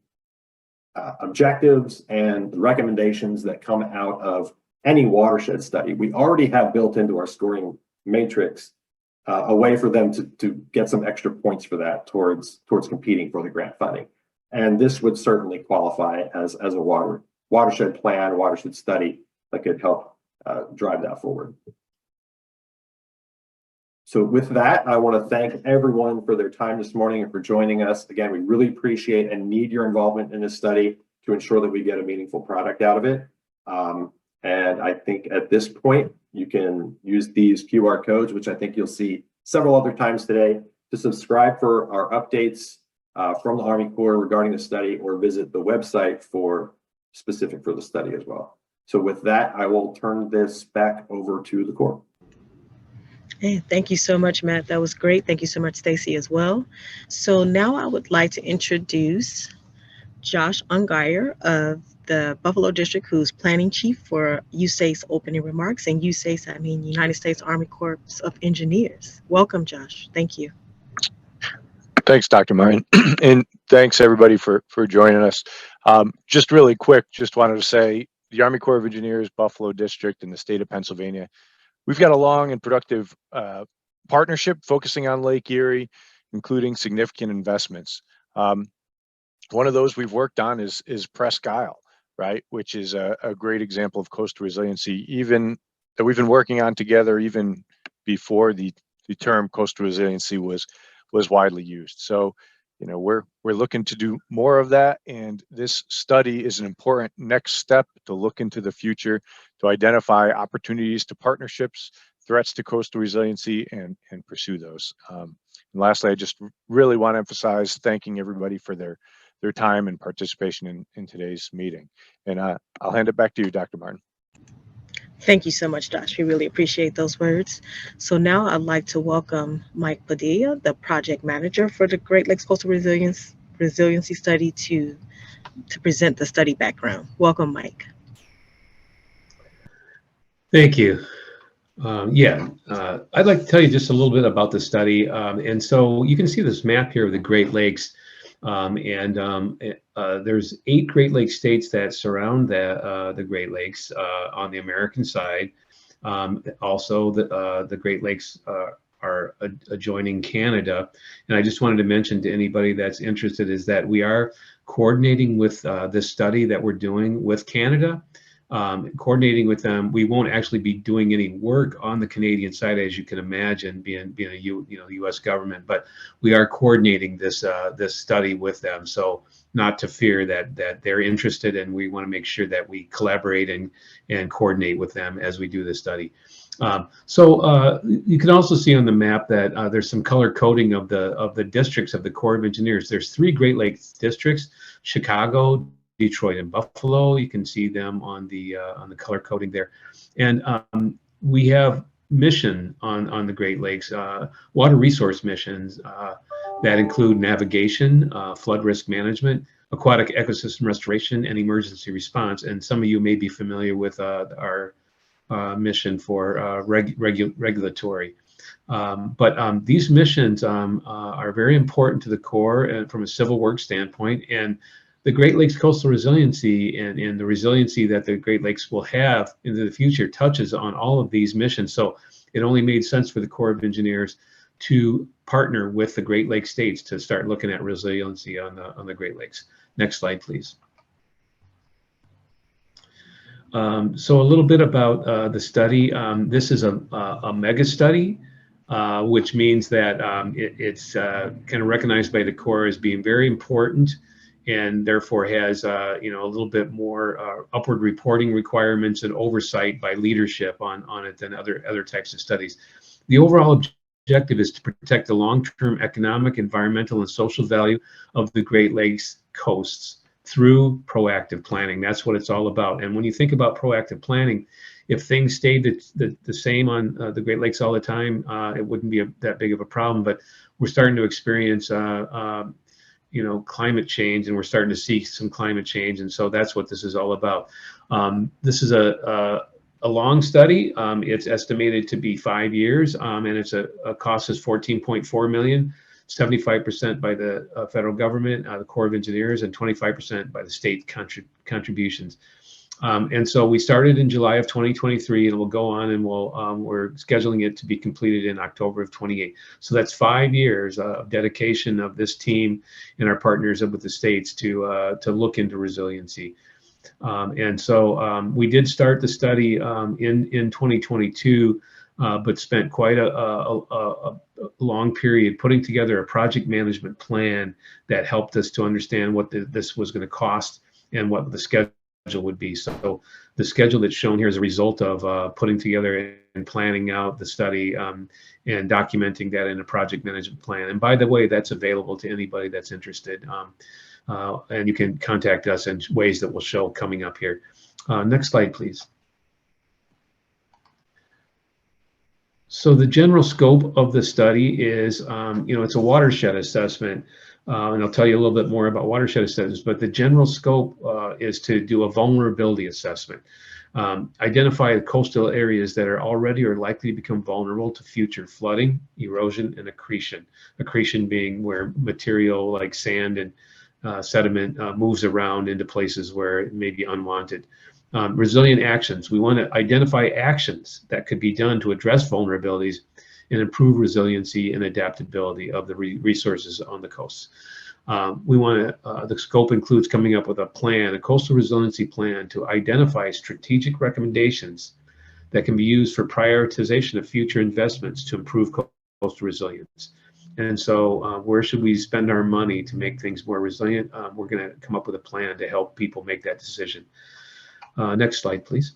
objectives and recommendations that come out of any watershed study, we already have built into our scoring matrix a way for them to get some extra points for that towards competing for the grant funding. And this would certainly qualify as a watershed plan, watershed study that could help drive that forward. So with that, I want to thank everyone for their time this morning and for joining us. Again, we really appreciate and need your involvement in this study to ensure that we get a meaningful product out of it. And I think at this point, you can use these QR codes, which I think you'll see several other times today, to subscribe for our updates from the Army Corps regarding the study, or visit the website specific for the study as well. So with that, I will turn this back over to the Corps. Hey, thank you so much, Matt. That was great. Thank you so much, Stacy, as well. So now I would like to introduce Josh Ungeyer of the Buffalo District, who's planning chief for USACE's opening remarks. And USACE, I mean United States Army Corps of Engineers. Welcome, Josh. Thank you. Thanks, Dr. Martin. And thanks, everybody, for joining us. Just really quick, just wanted to say the Army Corps of Engineers, Buffalo District, and the state of Pennsylvania, we've got a long and productive partnership focusing on Lake Erie, including significant investments. One of those we've worked on is Presque Isle, right, which is a great example of coastal resiliency, even that we've been working on together even before the term coastal resiliency was widely used. So, we're looking to do more of that, and this study is an important next step to look into the future, to identify opportunities to partnerships, threats to coastal resiliency, and pursue those. And lastly, I just really want to emphasize thanking everybody for their time and participation in today's meeting. And I'll hand it back to you, Dr. Martin. Thank you so much, Josh. We really appreciate those words. So now I'd like to welcome Mike Padilla, the project manager for the Great Lakes Coastal Resiliency Study, to present the study background. Welcome, Mike. Thank you. I'd like to tell you just a little bit about the study. And so you can see this map here of the Great Lakes. There's 8 Great Lakes states that surround the Great Lakes on the American side. Also, the Great Lakes are adjoining Canada. And I just wanted to mention to anybody that's interested is that we are coordinating with this study that we're doing with Canada. Coordinating with them, we won't actually be doing any work on the Canadian side, as you can imagine, being a U.S. government. But we are coordinating this study with them, so not to fear that they're interested, and we want to make sure that we collaborate and coordinate with them as we do this study. You can also see on the map that there's some color coding of the districts of the Corps of Engineers. There's 3 Great Lakes districts: Chicago, Detroit, and Buffalo. You can see them on the color coding there. And we have mission on the Great Lakes, water resource missions that include navigation, flood risk management, aquatic ecosystem restoration, and emergency response. And some of you may be familiar with our mission for regulatory. But these missions are very important to the Corps and from a civil works standpoint. And the Great Lakes coastal resiliency and the resiliency that the Great Lakes will have into the future touches on all of these missions. So it only made sense for the Corps of Engineers to partner with the Great Lakes states to start looking at resiliency on the Great Lakes. Next slide, please. So a little bit about the study. This is a mega study, which means that it's kind of recognized by the Corps as being very important, and therefore has a little bit more upward reporting requirements and oversight by leadership on it than other types of studies. The overall objective is to protect the long-term economic, environmental, and social value of the Great Lakes coasts through proactive planning. That's what it's all about. And when you think about proactive planning, if things stayed the same on the Great Lakes all the time, it wouldn't be that big of a problem. But we're starting to experience climate change, and we're starting to see some climate change, and so that's what this is all about. This is a long study. It's estimated to be 5 years, and it's a cost is $14.4 million, 75% by the federal government, the Corps of Engineers, and 25% by the state contributions. And so we started in July of 2023, and we'll go on, and we're scheduling it to be completed in October of 28. So that's 5 years of dedication of this team and our partners with the states to look into resiliency. And so we did start the study in 2022, but spent quite a long period putting together a project management plan that helped us to understand what this was going to cost and what the schedule would be. So the schedule that's shown here is a result of putting together and planning out the study and documenting that in a project management plan. And by the way, that's available to anybody that's interested. And you can contact us in ways that we'll show coming up here. Next slide, please. So the general scope of the study is, it's a watershed assessment. And I'll tell you a little bit more about watershed assessments, but the general scope is to do a vulnerability assessment. Identify the coastal areas that are already or likely to become vulnerable to future flooding, erosion, and accretion. Accretion being where material like sand and sediment moves around into places where it may be unwanted. Resilient actions. We want to identify actions that could be done to address vulnerabilities and improve resiliency and adaptability of the resources on the coasts. We want to, the scope includes coming up with a plan, a coastal resiliency plan, to identify strategic recommendations that can be used for prioritization of future investments to improve coastal resilience. And so where should we spend our money to make things more resilient? We're going to come up with a plan to help people make that decision. Next slide, please.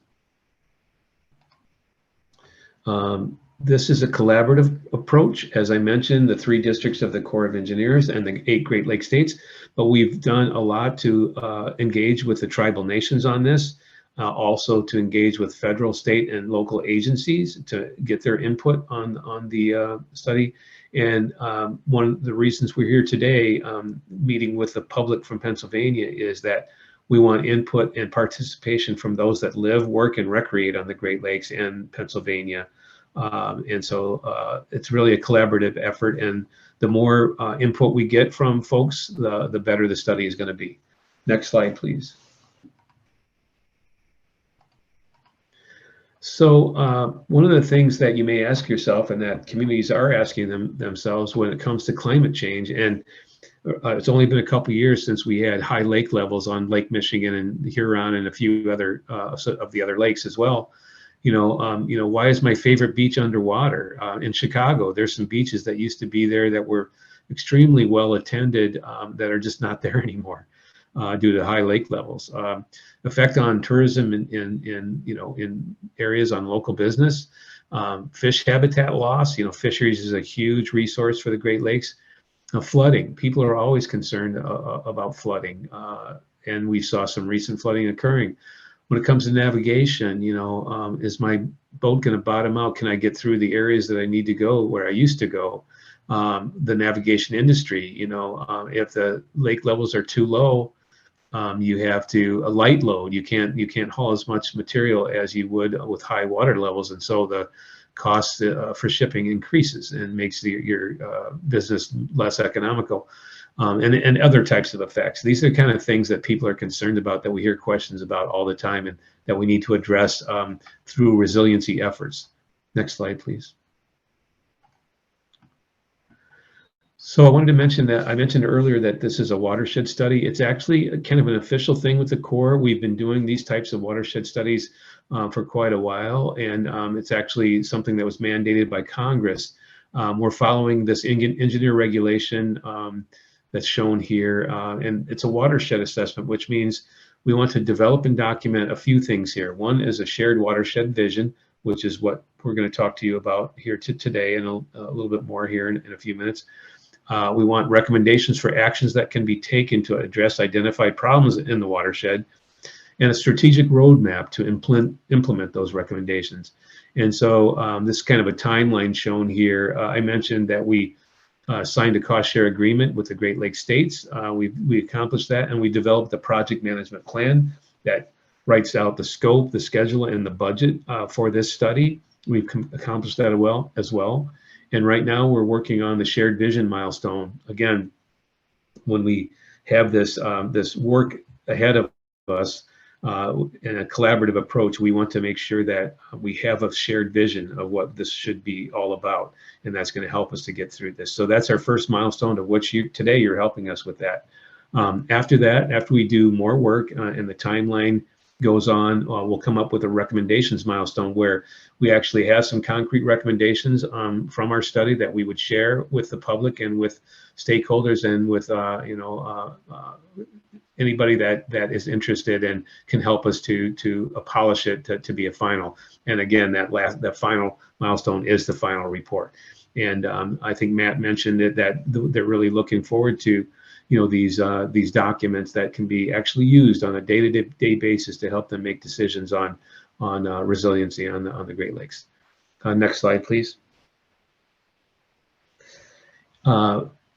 This is a collaborative approach. As I mentioned, the 3 districts of the Corps of Engineers and the 8 Great Lakes states, but we've done a lot to engage with the tribal nations on this, also to engage with federal, state, and local agencies to get their input on the study. And one of the reasons we're here today, meeting with the public from Pennsylvania, is that we want input and participation from those that live, work, and recreate on the Great Lakes and Pennsylvania And so it's really a collaborative effort, and the more input we get from folks, the better the study is going to be. Next slide, please. So one of the things that you may ask yourself, and that communities are asking themselves when it comes to climate change, and it's only been a couple of years since we had high lake levels on Lake Michigan and Huron and a few other of the other lakes as well. Why is my favorite beach underwater? In Chicago, there's some beaches that used to be there that were extremely well attended that are just not there anymore due to high lake levels. Effect on tourism in areas on local business, fish habitat loss. Fisheries is a huge resource for the Great Lakes. Flooding. People are always concerned about flooding, and we saw some recent flooding occurring. When it comes to navigation, is my boat going to bottom out? Can I get through the areas that I need to go where I used to go? The navigation industry, if the lake levels are too low, you have to a light load. You can't haul as much material as you would with high water levels, and so the cost for shipping increases and makes your business less economical. And other types of effects. These are kind of things that people are concerned about, that we hear questions about all the time, and that we need to address through resiliency efforts. Next slide, please. So I wanted to mention that I mentioned earlier that this is a watershed study. It's actually kind of an official thing with the Corps. We've been doing these types of watershed studies for quite a while, and it's actually something that was mandated by Congress. We're following this engineer regulation that's shown here, and it's a watershed assessment, which means we want to develop and document a few things here. One is a shared watershed vision, which is what we're going to talk to you about here today, and a little bit more here in a few minutes. We want recommendations for actions that can be taken to address identified problems in the watershed, and a strategic roadmap to implement those recommendations. And so this is kind of a timeline shown here. I mentioned that we signed a cost share agreement with the Great Lakes states. We accomplished that, and we developed a project management plan that writes out the scope, the schedule, and the budget for this study. We've accomplished that as well. And right now we're working on the shared vision milestone. Again, when we have this work ahead of us in a collaborative approach, we want to make sure that we have a shared vision of what this should be all about, and that's going to help us to get through this. So that's our first milestone, of which today you're helping us with that. After that, after we do more work and the timeline goes on, we'll come up with a recommendations milestone where we actually have some concrete recommendations from our study that we would share with the public and with stakeholders and with anybody that is interested and can help us to polish it to be a final. And again, that final milestone is the final report. And I think Matt mentioned it, that they're really looking forward to these documents that can be actually used on a day-to-day basis to help them make decisions on resiliency on the Great Lakes. Next slide, please.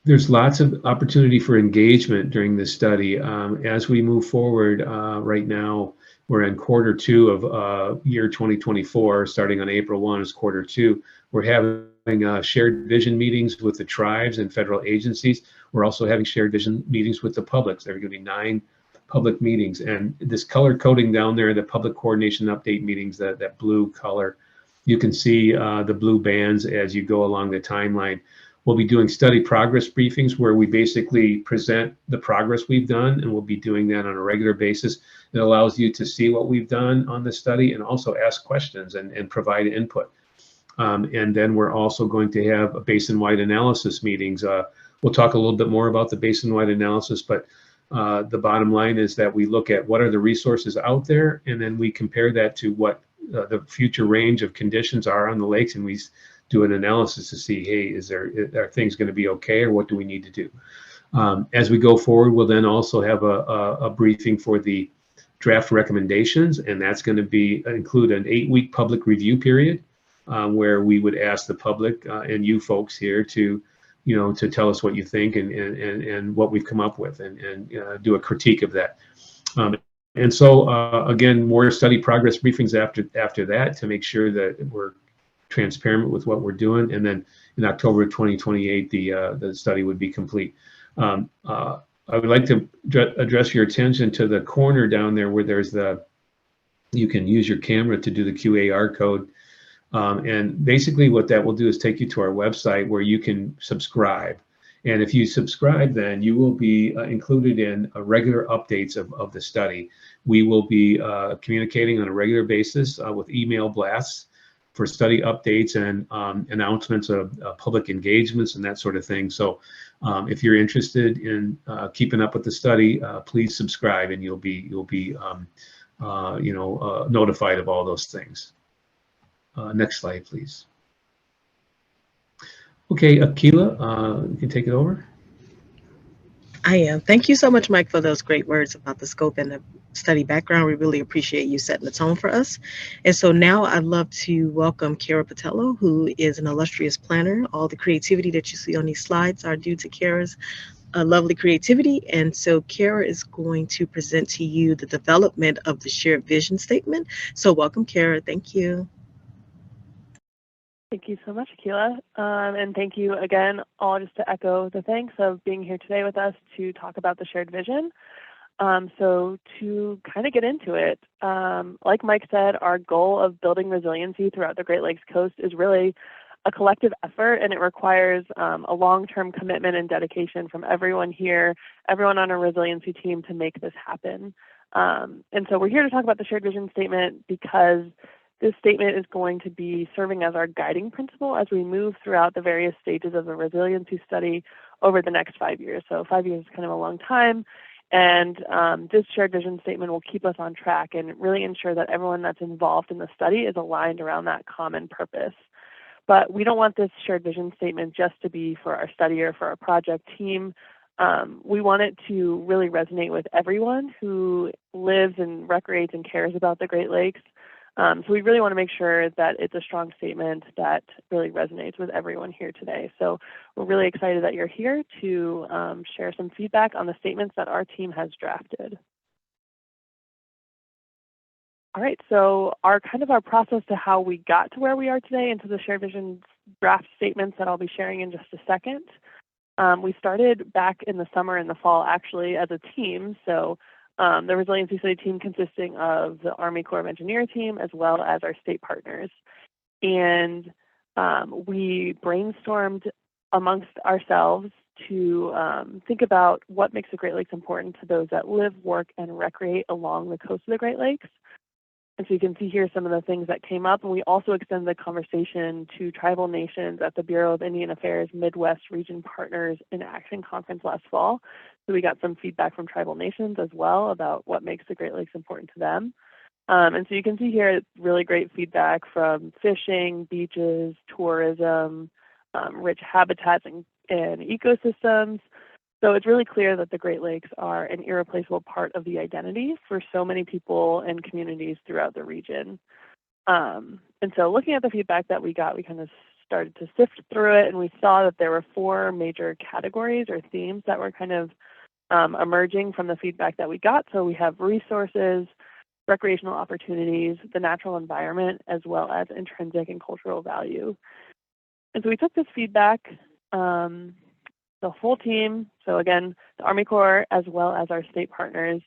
There's lots of opportunity for engagement during this study. As we move forward, right now, we're in quarter 2 of year 2024, starting on April 1 is quarter 2. We're having shared vision meetings with the tribes and federal agencies. We're also having shared vision meetings with the public. There are going to be 9 public meetings. And this color coding down there, the public coordination update meetings, that blue color, you can see the blue bands as you go along the timeline. We'll be doing study progress briefings where we basically present the progress we've done, and we'll be doing that on a regular basis. It allows you to see what we've done on the study and also ask questions and provide input. And then we're also going to have a basin-wide analysis meetings. We'll talk a little bit more about the basin-wide analysis, but the bottom line is that we look at what are the resources out there, and then we compare that to what the future range of conditions are on the lakes, and we do an analysis to see, hey, are things going to be okay, or what do we need to do? As we go forward, we'll then also have a briefing for the draft recommendations, and that's going to include an 8-week public review period where we would ask the public and you folks here to tell us what you think and what we've come up with, and do a critique of that. And so again, more study progress briefings after that to make sure that we're transparent with what we're doing. And then in October 2028, the study would be complete. I would like to address your attention to the corner down there where there's you can use your camera to do the QAR code. And basically what that will do is take you to our website where you can subscribe. And if you subscribe, then you will be included in regular updates of the study. We will be communicating on a regular basis with email blasts for study updates and announcements of public engagements and that sort of thing. So if you're interested in keeping up with the study, please subscribe, and you'll be notified of all those things. Next slide, please. Okay, Akila, you can take it over. I am. Thank you so much, Mike, for those great words about the scope and the study background. We really appreciate you setting the tone for us. And so now I'd love to welcome Kara Patello, who is an illustrious planner. All the creativity that you see on these slides are due to Kara's lovely creativity. And so Kara is going to present to you the development of the shared vision statement. So welcome, Kara. Thank you. Thank you so much, Akila. And thank you again, all, just to echo the thanks of being here today with us to talk about the shared vision. So to kind of get into it, like Mike said, our goal of building resiliency throughout the Great Lakes coast is really a collective effort, and it requires a long-term commitment and dedication from everyone here, everyone on our resiliency team, to make this happen. And so we're here to talk about the shared vision statement because this statement is going to be serving as our guiding principle as we move throughout the various stages of the resiliency study over the next 5 years. So 5 years is kind of a long time. And this shared vision statement will keep us on track and really ensure that everyone that's involved in the study is aligned around that common purpose. But we don't want this shared vision statement just to be for our study or for our project team. We want it to really resonate with everyone who lives and recreates and cares about the Great Lakes. So we really want to make sure that it's a strong statement that really resonates with everyone here today. So we're really excited that you're here to share some feedback on the statements that our team has drafted. All right, so our process to how we got to where we are today into the shared vision draft statements that I'll be sharing in just a second. We started back in the summer and the fall actually as a team. So the resiliency study team consisting of the Army Corps of Engineers team as well as our state partners. And we brainstormed amongst ourselves to think about what makes the Great Lakes important to those that live, work, and recreate along the coast of the Great Lakes. And so you can see here some of the things that came up. And we also extended the conversation to tribal nations at the Bureau of Indian Affairs Midwest Region Partners in Action Conference last fall. So we got some feedback from tribal nations as well about what makes the Great Lakes important to them. And so you can see here really great feedback from fishing, beaches, tourism, rich habitats and ecosystems. So it's really clear that the Great Lakes are an irreplaceable part of the identity for so many people and communities throughout the region. And so looking at the feedback that we got, we kind of started to sift through it, and we saw that there were 4 major categories or themes that were kind of emerging from the feedback that we got. So we have resources, recreational opportunities, the natural environment, as well as intrinsic and cultural value. And so we took this feedback, the whole team, so again, the Army Corps as well as our state partners,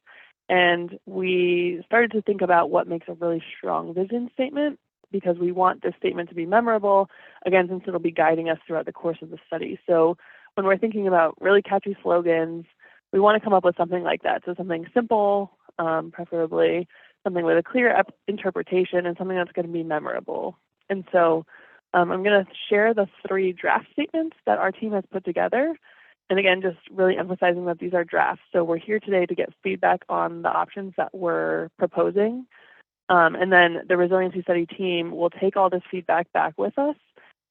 and we started to think about what makes a really strong vision statement, because we want this statement to be memorable, again, since it'll be guiding us throughout the course of the study. So when we're thinking about really catchy slogans, we want to come up with something like that. So something simple, preferably something with a clear interpretation and something that's going to be memorable. And so I'm going to share the 3 draft statements that our team has put together. And again, just really emphasizing that these are drafts. So we're here today to get feedback on the options that we're proposing. And then the resiliency study team will take all this feedback back with us,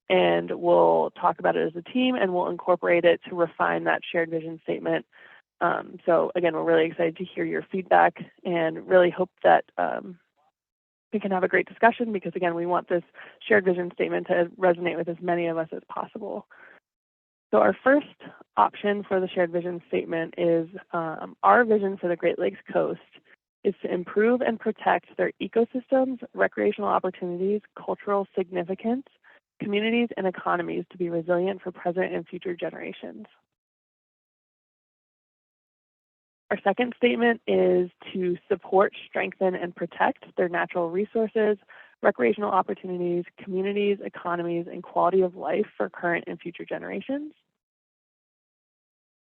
and we'll talk about it as a team, and we'll incorporate it to refine that shared vision statement. So again, we're really excited to hear your feedback and really hope that we can have a great discussion, because again, we want this shared vision statement to resonate with as many of us as possible. So our first option for the shared vision statement is our vision for the Great Lakes coast is to improve and protect their ecosystems, recreational opportunities, cultural significance, communities, and economies to be resilient for present and future generations. Our second statement is to support, strengthen, and protect their natural resources, recreational opportunities, communities, economies, and quality of life for current and future generations.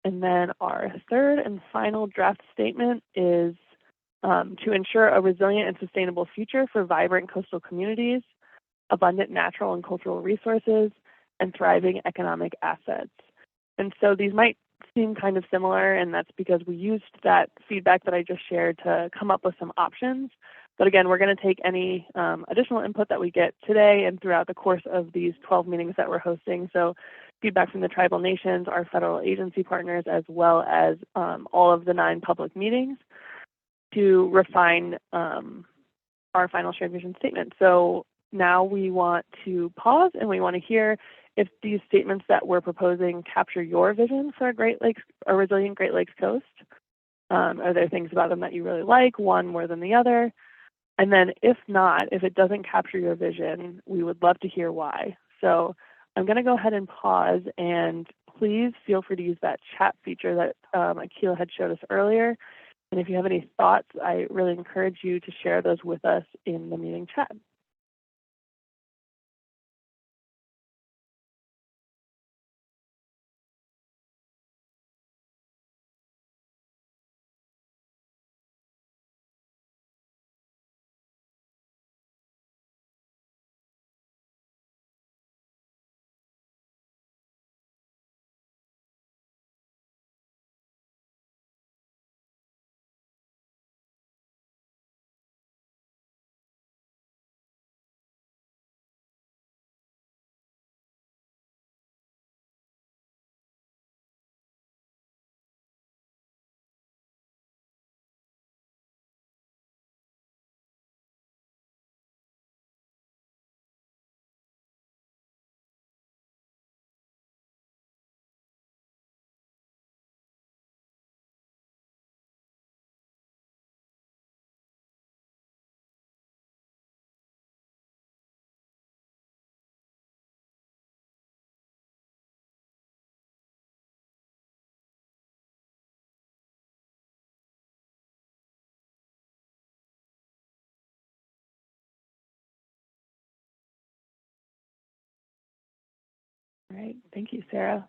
And then our third and final draft statement is to ensure a resilient and sustainable future for vibrant coastal communities, abundant natural and cultural resources, and thriving economic assets. And so these might seem kind of similar, and that's because we used that feedback that I just shared to come up with some options. But again, we're going to take any additional input that we get today and throughout the course of these 12 meetings that we're hosting. So feedback from the tribal nations, our federal agency partners, as well as all of the 9 public meetings to refine our final shared vision statement. So now we want to pause and we want to hear if these statements that we're proposing capture your vision for a resilient Great Lakes coast. Are there things about them that you really like, one more than the other? And then if not, if it doesn't capture your vision, we would love to hear why. So I'm going to go ahead and pause, and please feel free to use that chat feature that Akila had showed us earlier. And if you have any thoughts, I really encourage you to share those with us in the meeting chat. All right, thank you, Sarah.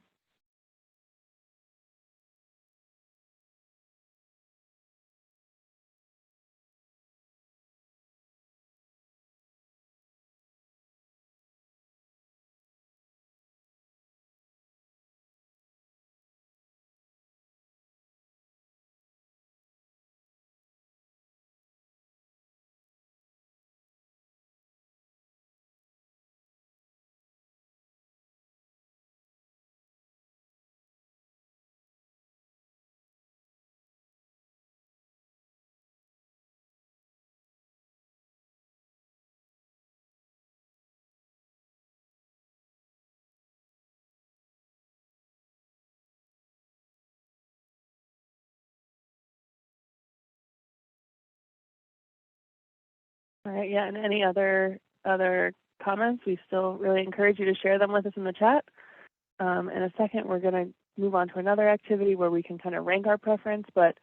All right, yeah, and any other comments, we still really encourage you to share them with us in the chat. In a second, we're going to move on to another activity where we can kind of rank our preference, but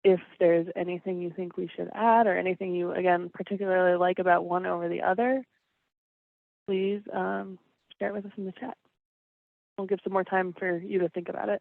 if there's anything you think we should add or anything you, again, particularly like about one over the other, please share it with us in the chat. We'll give some more time for you to think about it.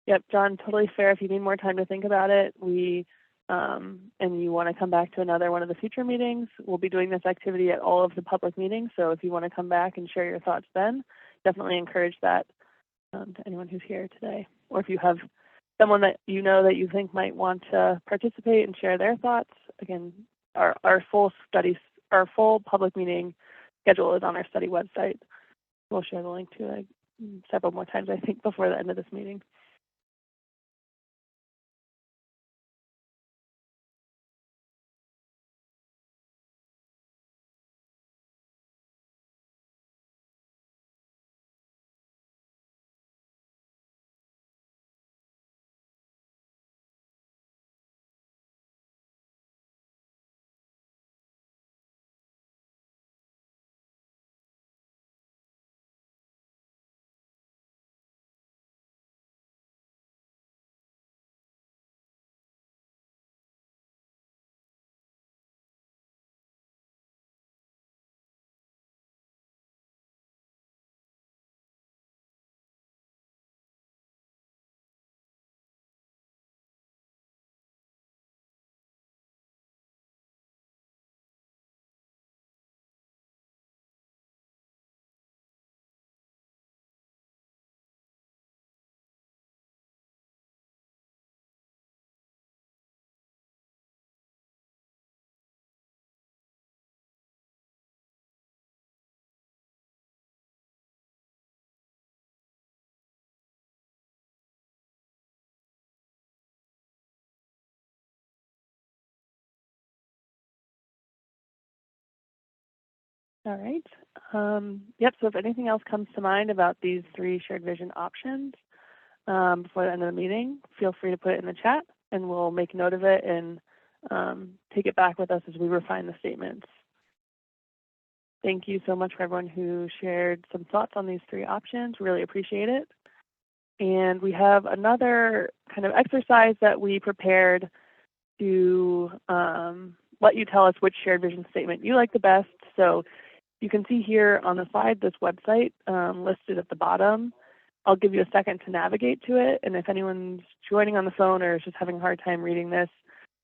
Yep, John, totally fair. If you need more time to think about it, we and you want to come back to another one of the future meetings, we'll be doing this activity at all of the public meetings. So if you want to come back and share your thoughts then, definitely encourage that to anyone who's here today. Or if you have someone that you know that you think might want to participate and share their thoughts, again, our full public meeting schedule is on our study website. We'll share the link to it several more times, I think, before the end of this meeting. All right. Yep, so if anything else comes to mind about these 3 shared vision options before the end of the meeting, feel free to put it in the chat and we'll make note of it and take it back with us as we refine the statements. Thank you so much for everyone who shared some thoughts on these 3 options. Really appreciate it. And we have another kind of exercise that we prepared to let you tell us which shared vision statement you like the best. So you can see here on the slide this website listed at the bottom. I'll give you a second to navigate to it. And if anyone's joining on the phone or is just having a hard time reading this,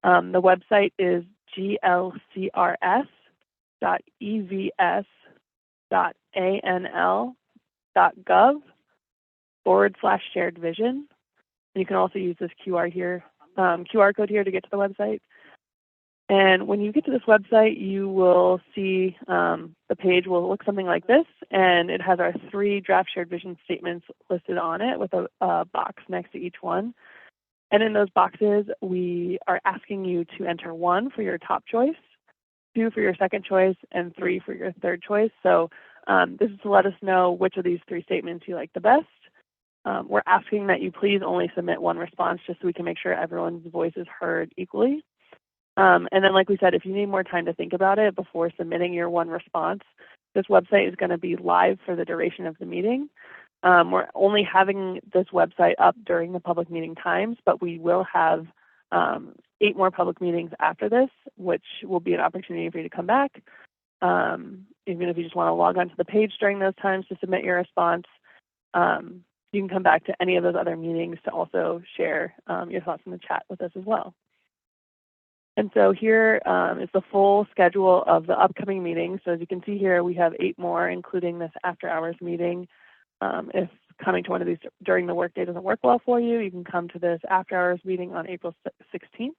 the website is glcrs.evs.anl.gov/shared vision. And you can also use this QR code here to get to the website. And when you get to this website, you will see the page will look something like this, and it has our 3 draft shared vision statements listed on it with a box next to each one. And in those boxes, we are asking you to enter 1 for your top choice, 2 for your second choice, and 3 for your third choice. So this is to let us know which of these 3 statements you like the best. We're asking that you please only submit 1 response just so we can make sure everyone's voice is heard equally. And then, like we said, if you need more time to think about it before submitting your 1 response, this website is going to be live for the duration of the meeting. We're only having this website up during the public meeting times, but we will have 8 more public meetings after this, which will be an opportunity for you to come back. Even if you just want to log onto the page during those times to submit your response, you can come back to any of those other meetings to also share your thoughts in the chat with us as well. And so here is the full schedule of the upcoming meetings. So as you can see here, we have 8 more, including this after hours meeting. If coming to one of these during the workday doesn't work well for you, you can come to this after hours meeting on April 16th.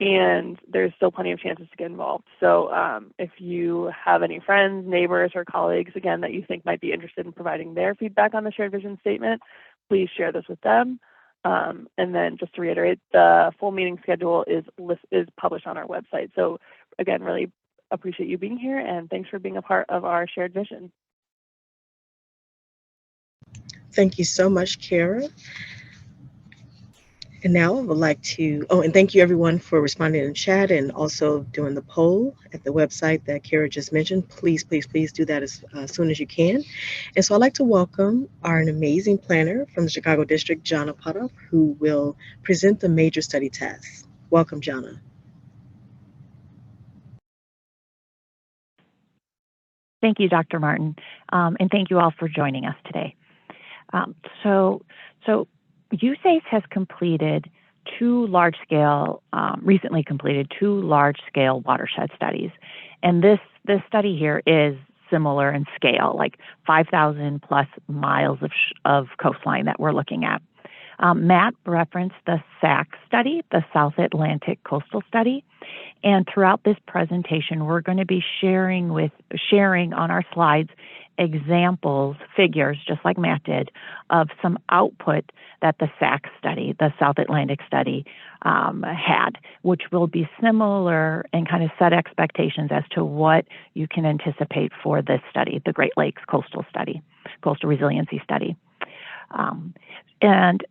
And there's still plenty of chances to get involved. So if you have any friends, neighbors, or colleagues, again, that you think might be interested in providing their feedback on the shared vision statement, please share this with them. And then just to reiterate, the full meeting schedule is published on our website. So again, really appreciate you being here, and thanks for being a part of our shared vision. Thank you so much, Kara. And now I would like to, and thank you everyone for responding in chat and also doing the poll at the website that Kara just mentioned. Please, please, please do that as soon as you can. And so I'd like to welcome our amazing planner from the Chicago District, Jana Potoff, who will present the major study tasks. Welcome, Jana. Thank you, Dr. Martin, and thank you all for joining us today. So USACE has completed recently completed two large-scale watershed studies. And this study here is similar in scale, like 5,000 plus miles of coastline that we're looking at. Matt referenced the SAC study, the South Atlantic Coastal Study. And throughout this presentation, we're going to be sharing on our slides examples, figures, just like Matt did, of some output that the SAC study, the South Atlantic study, had, which will be similar and kind of set expectations as to what you can anticipate for this study, the Great Lakes Coastal Resiliency Study. And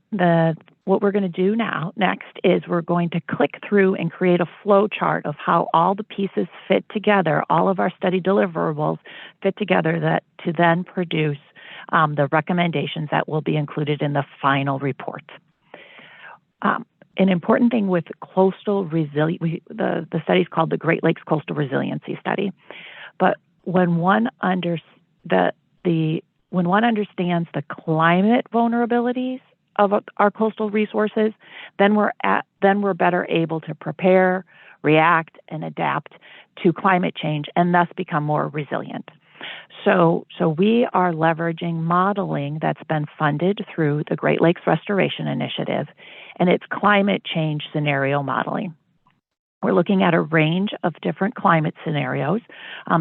what we're going to do next is we're going to click through and create a flow chart of how all the pieces fit together, all of our study deliverables fit together to then produce the recommendations that will be included in the final report. An important thing with coastal resilience, the study is called the Great Lakes Coastal Resiliency Study, but when one understands the climate vulnerabilities of our coastal resources, then we're better able to prepare, react, and adapt to climate change, and thus become more resilient. So we are leveraging modeling that's been funded through the Great Lakes Restoration Initiative, and it's climate change scenario modeling. We're looking at a range of different climate scenarios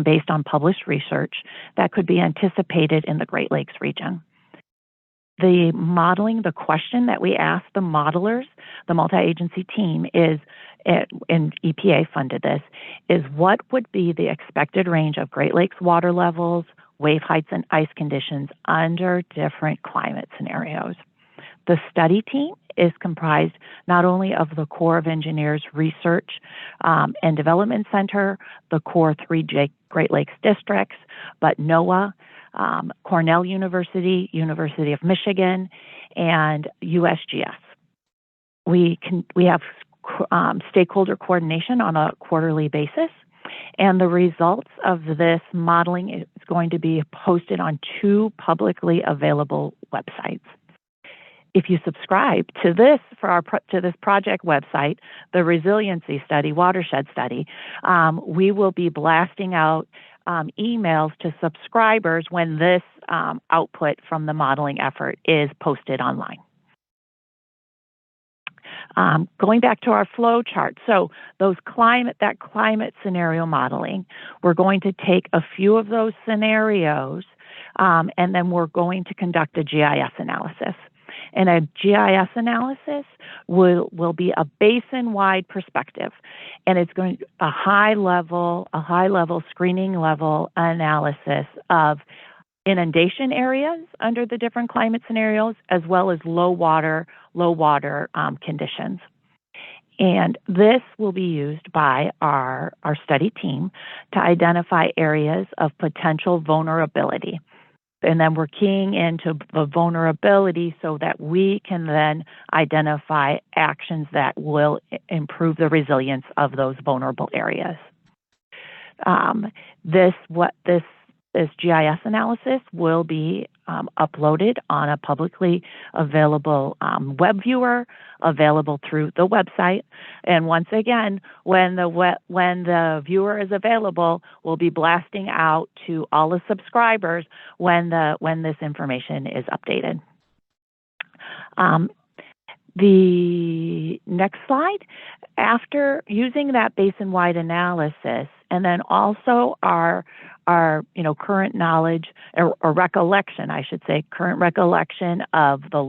based on published research that could be anticipated in the Great Lakes region. The modeling, the question that we asked the modelers, the multi-agency team is, and EPA funded this, is what would be the expected range of Great Lakes water levels, wave heights, and ice conditions under different climate scenarios. The study team is comprised not only of the Corps of Engineers Research and Development Center, the Core 3 Great Lakes districts, but NOAA, Cornell University, University of Michigan, and USGS. We have stakeholder coordination on a quarterly basis, and the results of this modeling is going to be posted on two publicly available websites. If you subscribe to this to this project website, the Resiliency Study, Watershed Study, we will be blasting out emails to subscribers when this output from the modeling effort is posted online. Going back to our flow chart, so that climate scenario modeling, we're going to take a few of those scenarios and then we're going to conduct a GIS analysis. And a GIS analysis will be a basin-wide perspective, and it's going to a high level screening level analysis of inundation areas under the different climate scenarios, as well as low water conditions. And this will be used by our study team to identify areas of potential vulnerability. And then we're keying into the vulnerability so that we can then identify actions that will improve the resilience of those vulnerable areas. This GIS analysis will be uploaded on a publicly available web viewer, available through the website. And once again, when the viewer is available, we'll be blasting out to all the subscribers when this information is updated. The next slide, after using that basin-wide analysis, and then also our current knowledge or recollection, I should say, current recollection of the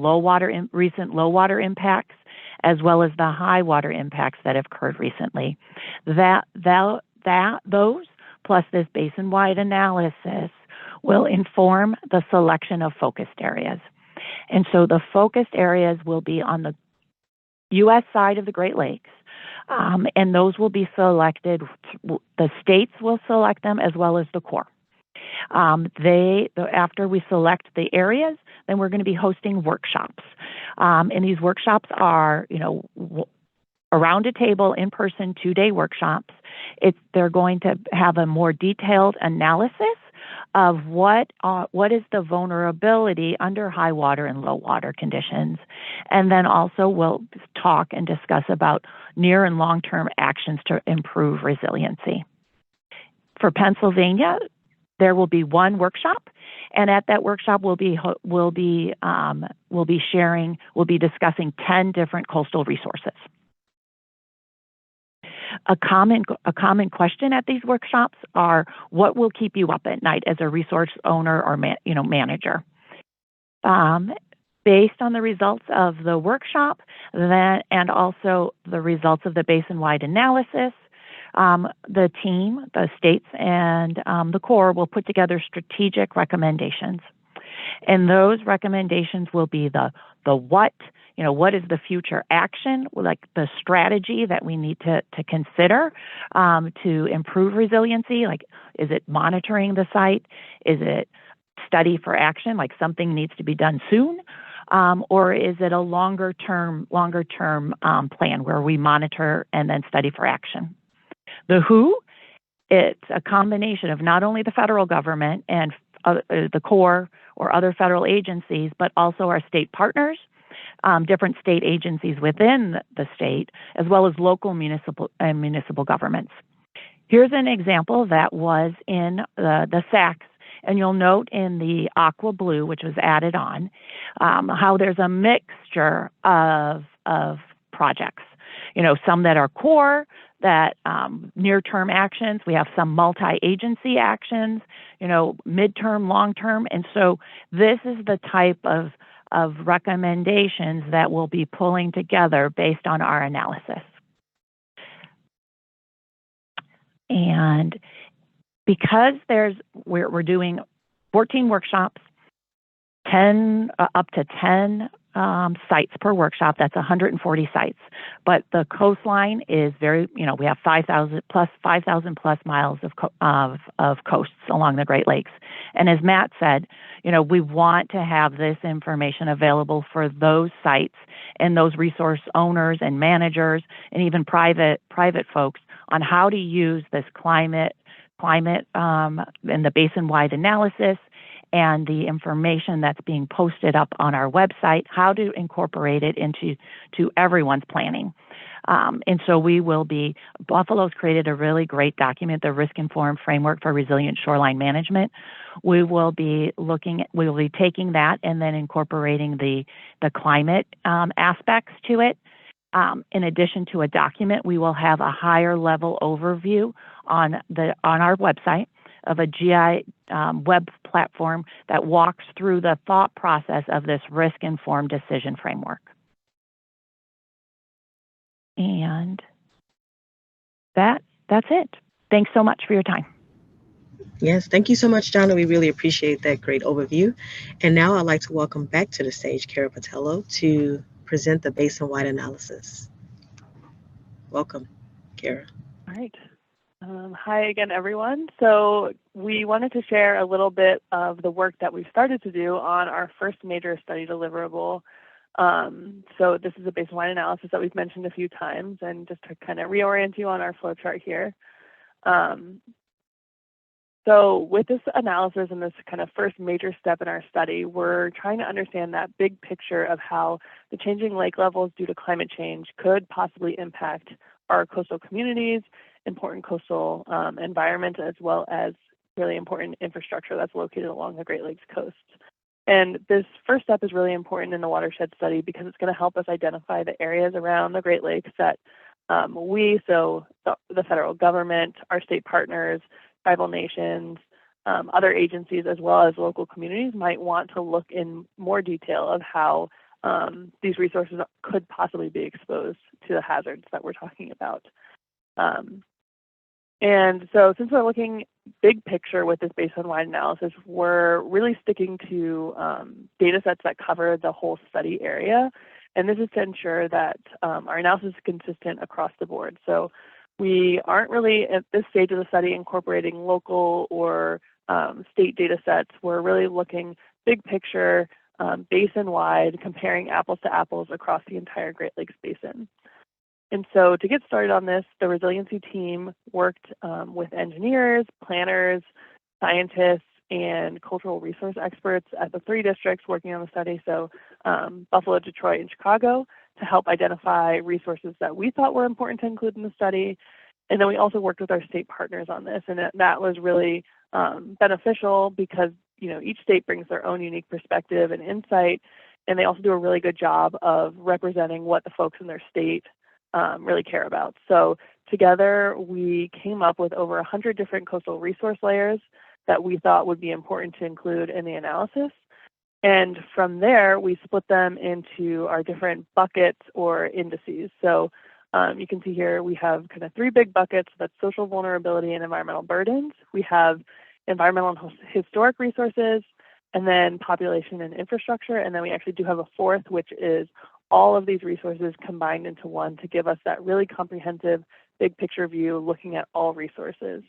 recent low water impacts, as well as the high water impacts that have occurred recently. Those plus this basin-wide analysis will inform the selection of focused areas. And so the focused areas will be on the U.S. side of the Great Lakes, and those will be selected. The states will select them as well as the Corps. After we select the areas, then we're going to be hosting workshops. And these workshops are, around a table, in-person, 2-day workshops. They're going to have a more detailed analysis of what is the vulnerability under high water and low water conditions. And then also we'll talk and discuss about near and long-term actions to improve resiliency. For Pennsylvania, there will be one workshop, and at that workshop we'll be discussing 10 different coastal resources. A common question at these workshops are, what will keep you up at night as a resource owner or manager? Based on the results of the workshop, and also the results of the basin-wide analysis, the team, the states, and the Corps will put together strategic recommendations. And those recommendations will be the what, what is the future action, like the strategy that we need to consider to improve resiliency, like is it monitoring the site? Is it study for action, like something needs to be done soon? Or is it a longer term plan where we monitor and then study for action? The who, it's a combination of not only the federal government and the Corps or other federal agencies, but also our state partners, different state agencies within the state, as well as local municipal governments. Here's an example that was in the SACs, and you'll note in the aqua blue, which was added on, how there's a mixture of projects. Some that are core, that near-term actions. We have some multi-agency actions, midterm, long-term. And so this is the type of recommendations that we'll be pulling together based on our analysis. And because we're doing 14 workshops, 10 up to 10 sites per workshop. That's 140 sites. But the coastline is very, we have 5,000 plus miles of coasts along the Great Lakes. And as Matt said, we want to have this information available for those sites and those resource owners and managers and even private folks on how to use this climate and the basin-wide analysis and the information that's being posted up on our website, how to incorporate it into everyone's planning. And so Buffalo's created a really great document, the Risk-Informed Framework for Resilient Shoreline Management. We will be taking that and then incorporating the climate aspects to it. In addition to a document, we will have a higher level overview on our website of a GI web platform that walks through the thought process of this risk-informed decision framework. And that's it. Thanks so much for your time. Yes, thank you so much, Donna. We really appreciate that great overview. And now I'd like to welcome back to the stage Kara Patello to present the basin-wide analysis. Welcome, Kara. All right. Hi again, everyone. So we wanted to share a little bit of the work that we've started to do on our first major study deliverable. So this is a basin-wide analysis that we've mentioned a few times, and just to kind of reorient you on our flow chart here. So with this analysis and this kind of first major step in our study, we're trying to understand that big picture of how the changing lake levels due to climate change could possibly impact our coastal communities, important coastal environment, as well as really important infrastructure that's located along the Great Lakes coast. And this first step is really important in the watershed study because it's going to help us identify the areas around the Great Lakes that the federal government, our state partners, tribal nations, other agencies, as well as local communities might want to look in more detail of how these resources could possibly be exposed to the hazards that we're talking about. And so since we're looking big picture with this basin-wide analysis, we're really sticking to data sets that cover the whole study area. And this is to ensure that our analysis is consistent across the board. So we aren't really at this stage of the study incorporating local or state data sets. We're really looking big picture, basin-wide, comparing apples to apples across the entire Great Lakes Basin. And so to get started on this, the resiliency team worked with engineers, planners, scientists, and cultural resource experts at the 3 districts working on the study, so Buffalo, Detroit, and Chicago, to help identify resources that we thought were important to include in the study. And then we also worked with our state partners on this, and that was really beneficial because each state brings their own unique perspective and insight, and they also do a really good job of representing what the folks in their state really care about. So together we came up with over 100 different coastal resource layers that we thought would be important to include in the analysis. And from there, we split them into our different buckets or indices. So you can see here we have kind of 3 big buckets. That's social vulnerability and environmental burdens. We have environmental and historic resources, and then population and infrastructure. And then we actually do have a 4th, which is all of these resources combined into one to give us that really comprehensive big picture view looking at all resources.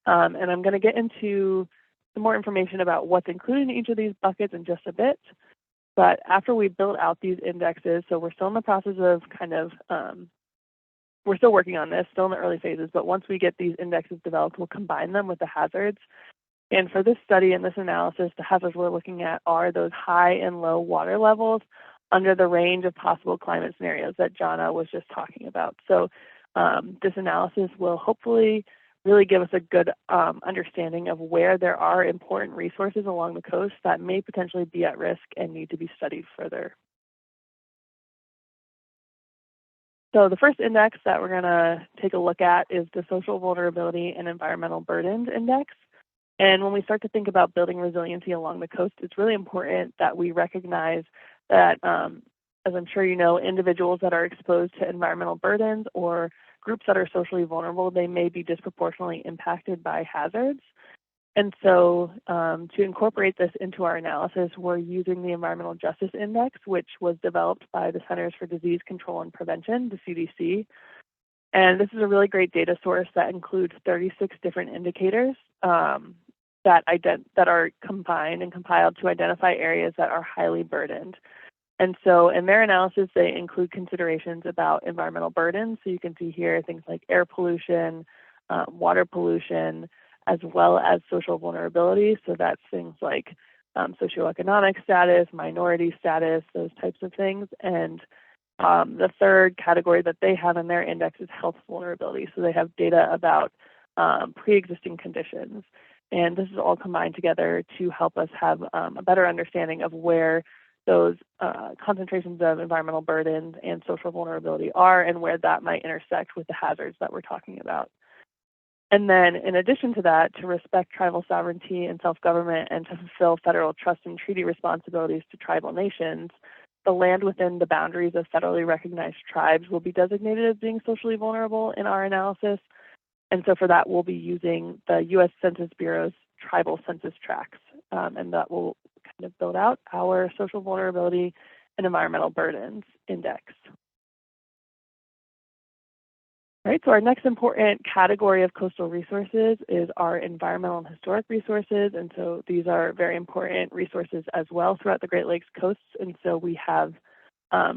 And I'm going to get into some more information about what's included in each of these buckets in just a bit. But after we build out these indexes, so we're still in the process of we're still working on this, still in the early phases, but once we get these indexes developed, we'll combine them with the hazards. And for this study and this analysis, the hazards we're looking at are those high and low water levels under the range of possible climate scenarios that Jana was just talking about. So this analysis will hopefully really give us a good understanding of where there are important resources along the coast that may potentially be at risk and need to be studied further. So the first index that we're going to take a look at is the Social Vulnerability and Environmental Burdens Index. And when we start to think about building resiliency along the coast, it's really important that we recognize that, as I'm sure you know, individuals that are exposed to environmental burdens or groups that are socially vulnerable, they may be disproportionately impacted by hazards. And so to incorporate this into our analysis, we're using the Environmental Justice Index, which was developed by the Centers for Disease Control and Prevention, the CDC. And this is a really great data source that includes 36 different indicators that are combined and compiled to identify areas that are highly burdened. And so in their analysis, they include considerations about environmental burdens. So you can see here things like air pollution, water pollution, as well as social vulnerability. So that's things like socioeconomic status, minority status, those types of things. And the third category that they have in their index is health vulnerability. So they have data about pre-existing conditions. And this is all combined together to help us have a better understanding of where those concentrations of environmental burdens and social vulnerability are and where that might intersect with the hazards that we're talking about. And then in addition to that, to respect tribal sovereignty and self-government and to fulfill federal trust and treaty responsibilities to tribal nations, the land within the boundaries of federally recognized tribes will be designated as being socially vulnerable in our analysis. And so for that, we'll be using the U.S. Census Bureau's tribal census tracts, and that will kind of build out our social vulnerability and environmental burdens index. All right, so our next important category of coastal resources is our environmental and historic resources. And so these are very important resources as well throughout the Great Lakes coasts. And so we have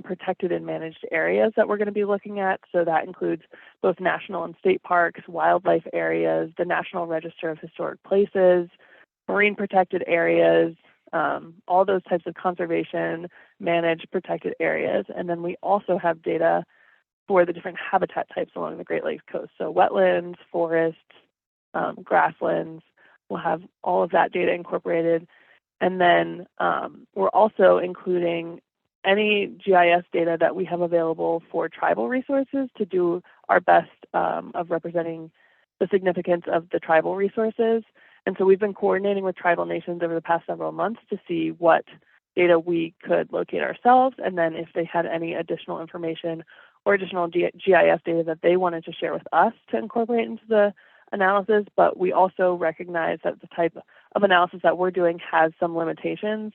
protected and managed areas that we're going to be looking at. So that includes both national and state parks, wildlife areas, the National Register of Historic Places, marine protected areas, all those types of conservation managed protected areas. And then we also have data for the different habitat types along the Great Lakes coast. So wetlands, forests, grasslands, we'll have all of that data incorporated. And then we're also including any GIS data that we have available for tribal resources to do our best of representing the significance of the tribal resources. And so we've been coordinating with tribal nations over the past several months to see what data we could locate ourselves, and then if they had any additional information or additional GIS data that they wanted to share with us to incorporate into the analysis. But we also recognize that the type of analysis that we're doing has some limitations,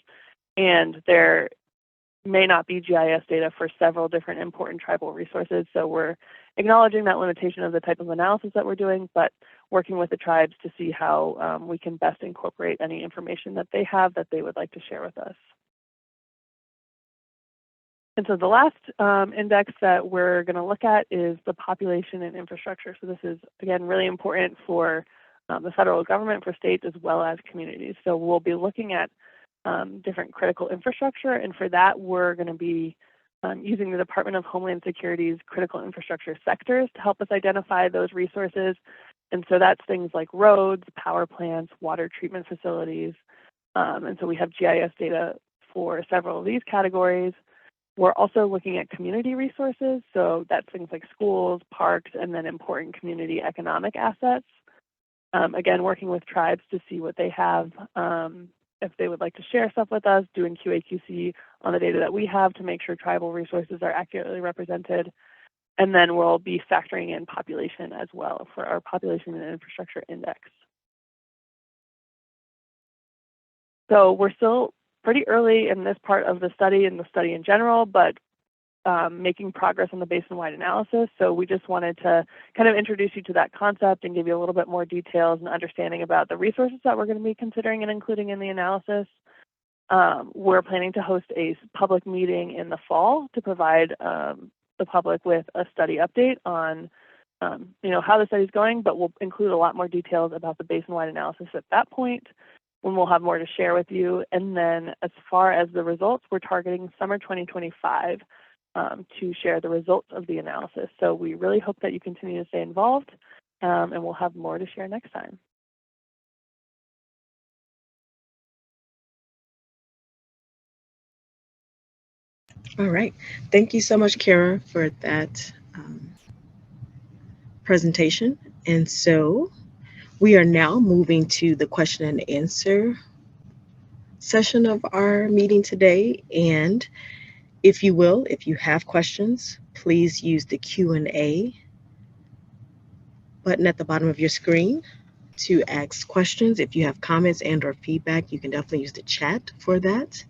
and there may not be GIS data for several different important tribal resources. So we're acknowledging that limitation of the type of analysis that we're doing, but working with the tribes to see how we can best incorporate any information that they have that they would like to share with us. And so the last index that we're going to look at is the population and infrastructure. So this is, again, really important for the federal government, for states, as well as communities. So we'll be looking at different critical infrastructure, and for that, we're going to be using the Department of Homeland Security's critical infrastructure sectors to help us identify those resources. And so that's things like roads, power plants, water treatment facilities. And so we have GIS data for several of these categories. We're also looking at community resources. So that's things like schools, parks, and then important community economic assets. Again, working with tribes to see what they have, if they would like to share stuff with us, doing QA/QC on the data that we have to make sure tribal resources are accurately represented. And then we'll be factoring in population as well for our population and infrastructure index. So we're still pretty early in this part of the study and the study in general, but making progress on the basin-wide analysis. So we just wanted to kind of introduce you to that concept and give you a little bit more details and understanding about the resources that we're going to be considering and including in the analysis. We're planning to host a public meeting in the fall to provide the public with a study update on how the study is going, but we'll include a lot more details about the basin-wide analysis at that point when we'll have more to share with you. And then as far as the results, we're targeting summer 2025 to share the results of the analysis. So we really hope that you continue to stay involved, and we'll have more to share next time. All right. Thank you so much, Kara, for that presentation. And so we are now moving to the question and answer session of our meeting today. And if you have questions, please use the Q&A button at the bottom of your screen to ask questions. If you have comments and or feedback, you can definitely use the chat for that.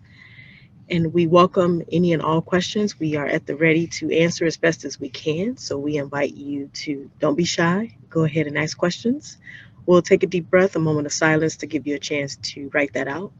And we welcome any and all questions. We are at the ready to answer as best as we can. So we invite you to, don't be shy, go ahead and ask questions. We'll take a deep breath, a moment of silence to give you a chance to write that out.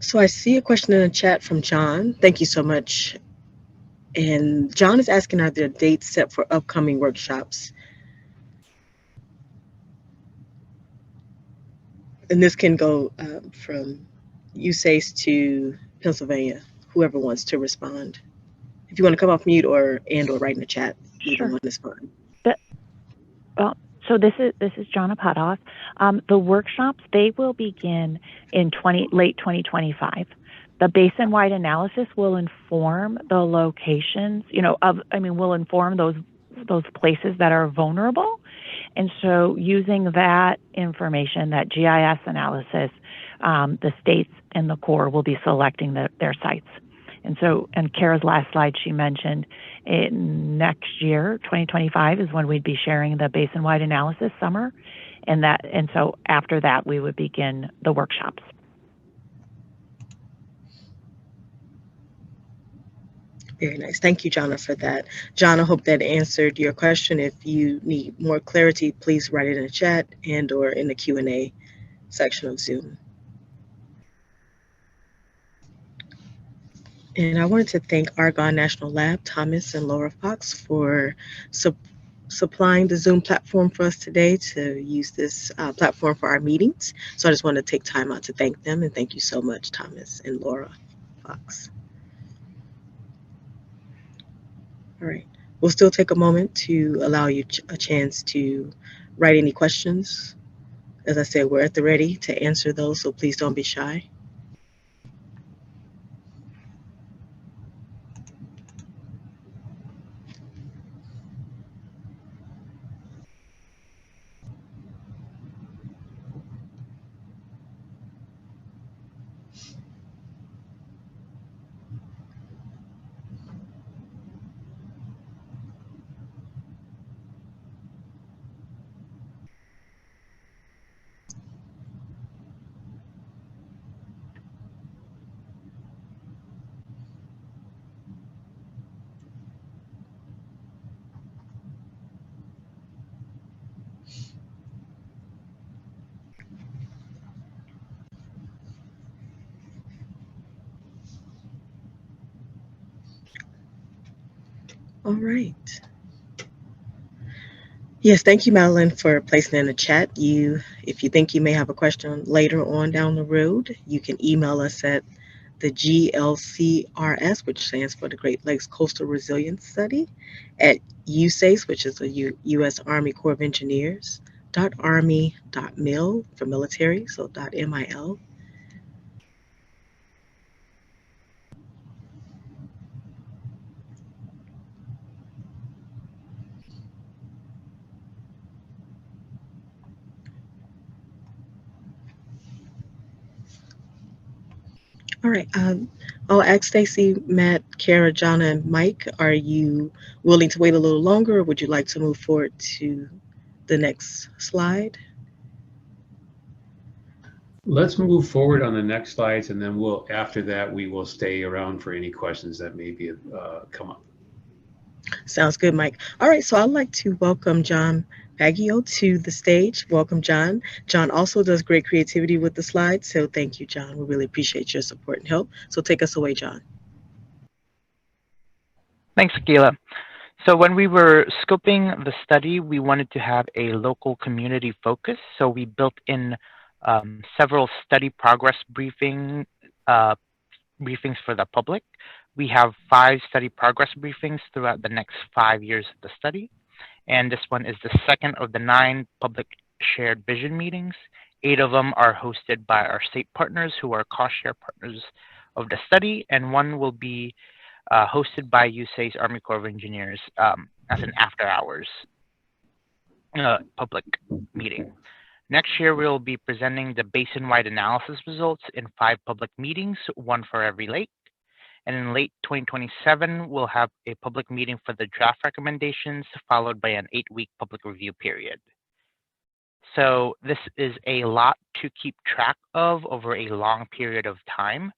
So I see a question in the chat from John. Thank you so much. And John is asking, are there dates set for upcoming workshops? And this can go from USACE to Pennsylvania, whoever wants to respond. If you want to come off mute or write in the chat, either one is fine. So this is Jonna Potoff. The workshops, they will begin in late 2025. The basin-wide analysis will inform the locations, will inform those places that are vulnerable. And so using that information, that GIS analysis, the states and the Corps will be selecting their sites. And Kara's last slide, she mentioned next year, 2025, is when we'd be sharing the basin-wide analysis summer. And so after that, we would begin the workshops. Very nice. Thank you, Jonna, for that. Jonna, I hope that answered your question. If you need more clarity, please write it in the chat and or in the Q&A section of Zoom. And I wanted to thank Argonne National Lab, Thomas and Laura Fox, for supplying the Zoom platform for us today to use this platform for our meetings. So I just want to take time out to thank them, and thank you so much, Thomas and Laura Fox. All right, we'll still take a moment to allow you a chance to write any questions. As I said, we're at the ready to answer those, so please don't be shy. All right. Yes, thank you, Madeline, for placing in the chat. If you think you may have a question later on down the road, you can email us at the GLCRS, which stands for the Great Lakes Coastal Resilience Study, at USACE, which is the U.S. Army Corps of Engineers, .army.mil for military, so .mil. All right. I'll ask Stacy, Matt, Kara, Jonna, and Mike, are you willing to wait a little longer, or would you like to move forward to the next slide? Let's move forward on the next slides, and then after that, we will stay around for any questions that may be come up. Sounds good, Mike. All right, so I'd like to welcome John Baggio to the stage. Welcome, John. John also does great creativity with the slides, so thank you, John. We really appreciate your support and help. So take us away, John. Thanks, Akila. So when we were scoping the study, we wanted to have a local community focus. So we built in several study progress briefings for the public. We have 5 study progress briefings throughout the next 5 years of the study. And this one is the second of the 9 public shared vision meetings. 8 of them are hosted by our state partners who are cost share partners of the study, and 1 will be hosted by USACE Army Corps of Engineers as an after hours public meeting. Next year, we'll be presenting the basin-wide analysis results in 5 public meetings, 1 for every lake. And in late 2027, we'll have a public meeting for the draft recommendations, followed by an 8-week public review period. So this is a lot to keep track of over a long period of time.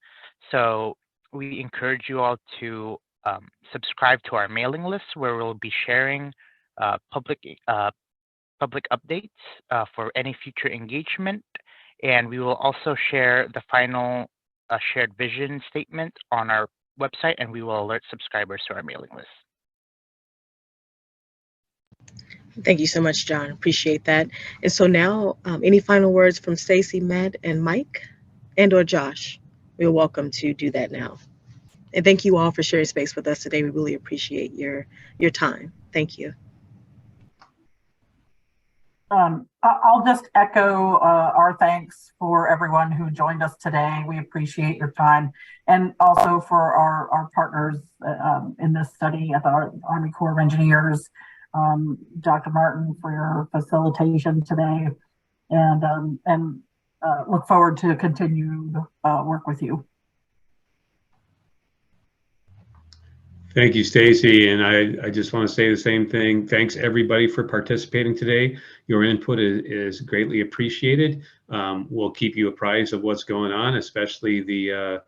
So we encourage you all to subscribe to our mailing list, where we'll be sharing public updates for any future engagement. And we will also share the final shared vision statement on our website, and we will alert subscribers to our mailing list. Thank you so much, John. Appreciate that. And so now, any final words from Stacy, Matt, and Mike, and/or Josh? We're welcome to do that now. And thank you all for sharing space with us today. We really appreciate your time. Thank you. I'll just echo our thanks for everyone who joined us today. We appreciate your time, and also for our partners in this study at the Army Corps of Engineers, Dr. Martin, for your facilitation today, and look forward to continued work with you. Thank you, Stacy, and I just want to say the same thing. Thanks everybody for participating today. Your input is greatly appreciated. We'll keep you apprised of what's going on, especially the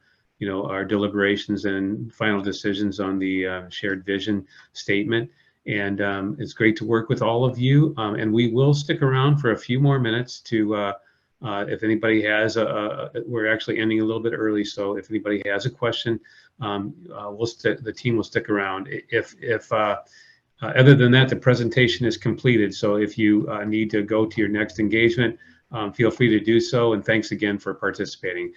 our deliberations and final decisions on the shared vision statement. And it's great to work with all of you. And we will stick around for a few more minutes to if anybody has we're actually ending a little bit early, so if anybody has a question, the team will stick around. If other than that, the presentation is completed. So if you need to go to your next engagement, feel free to do so. And thanks again for participating.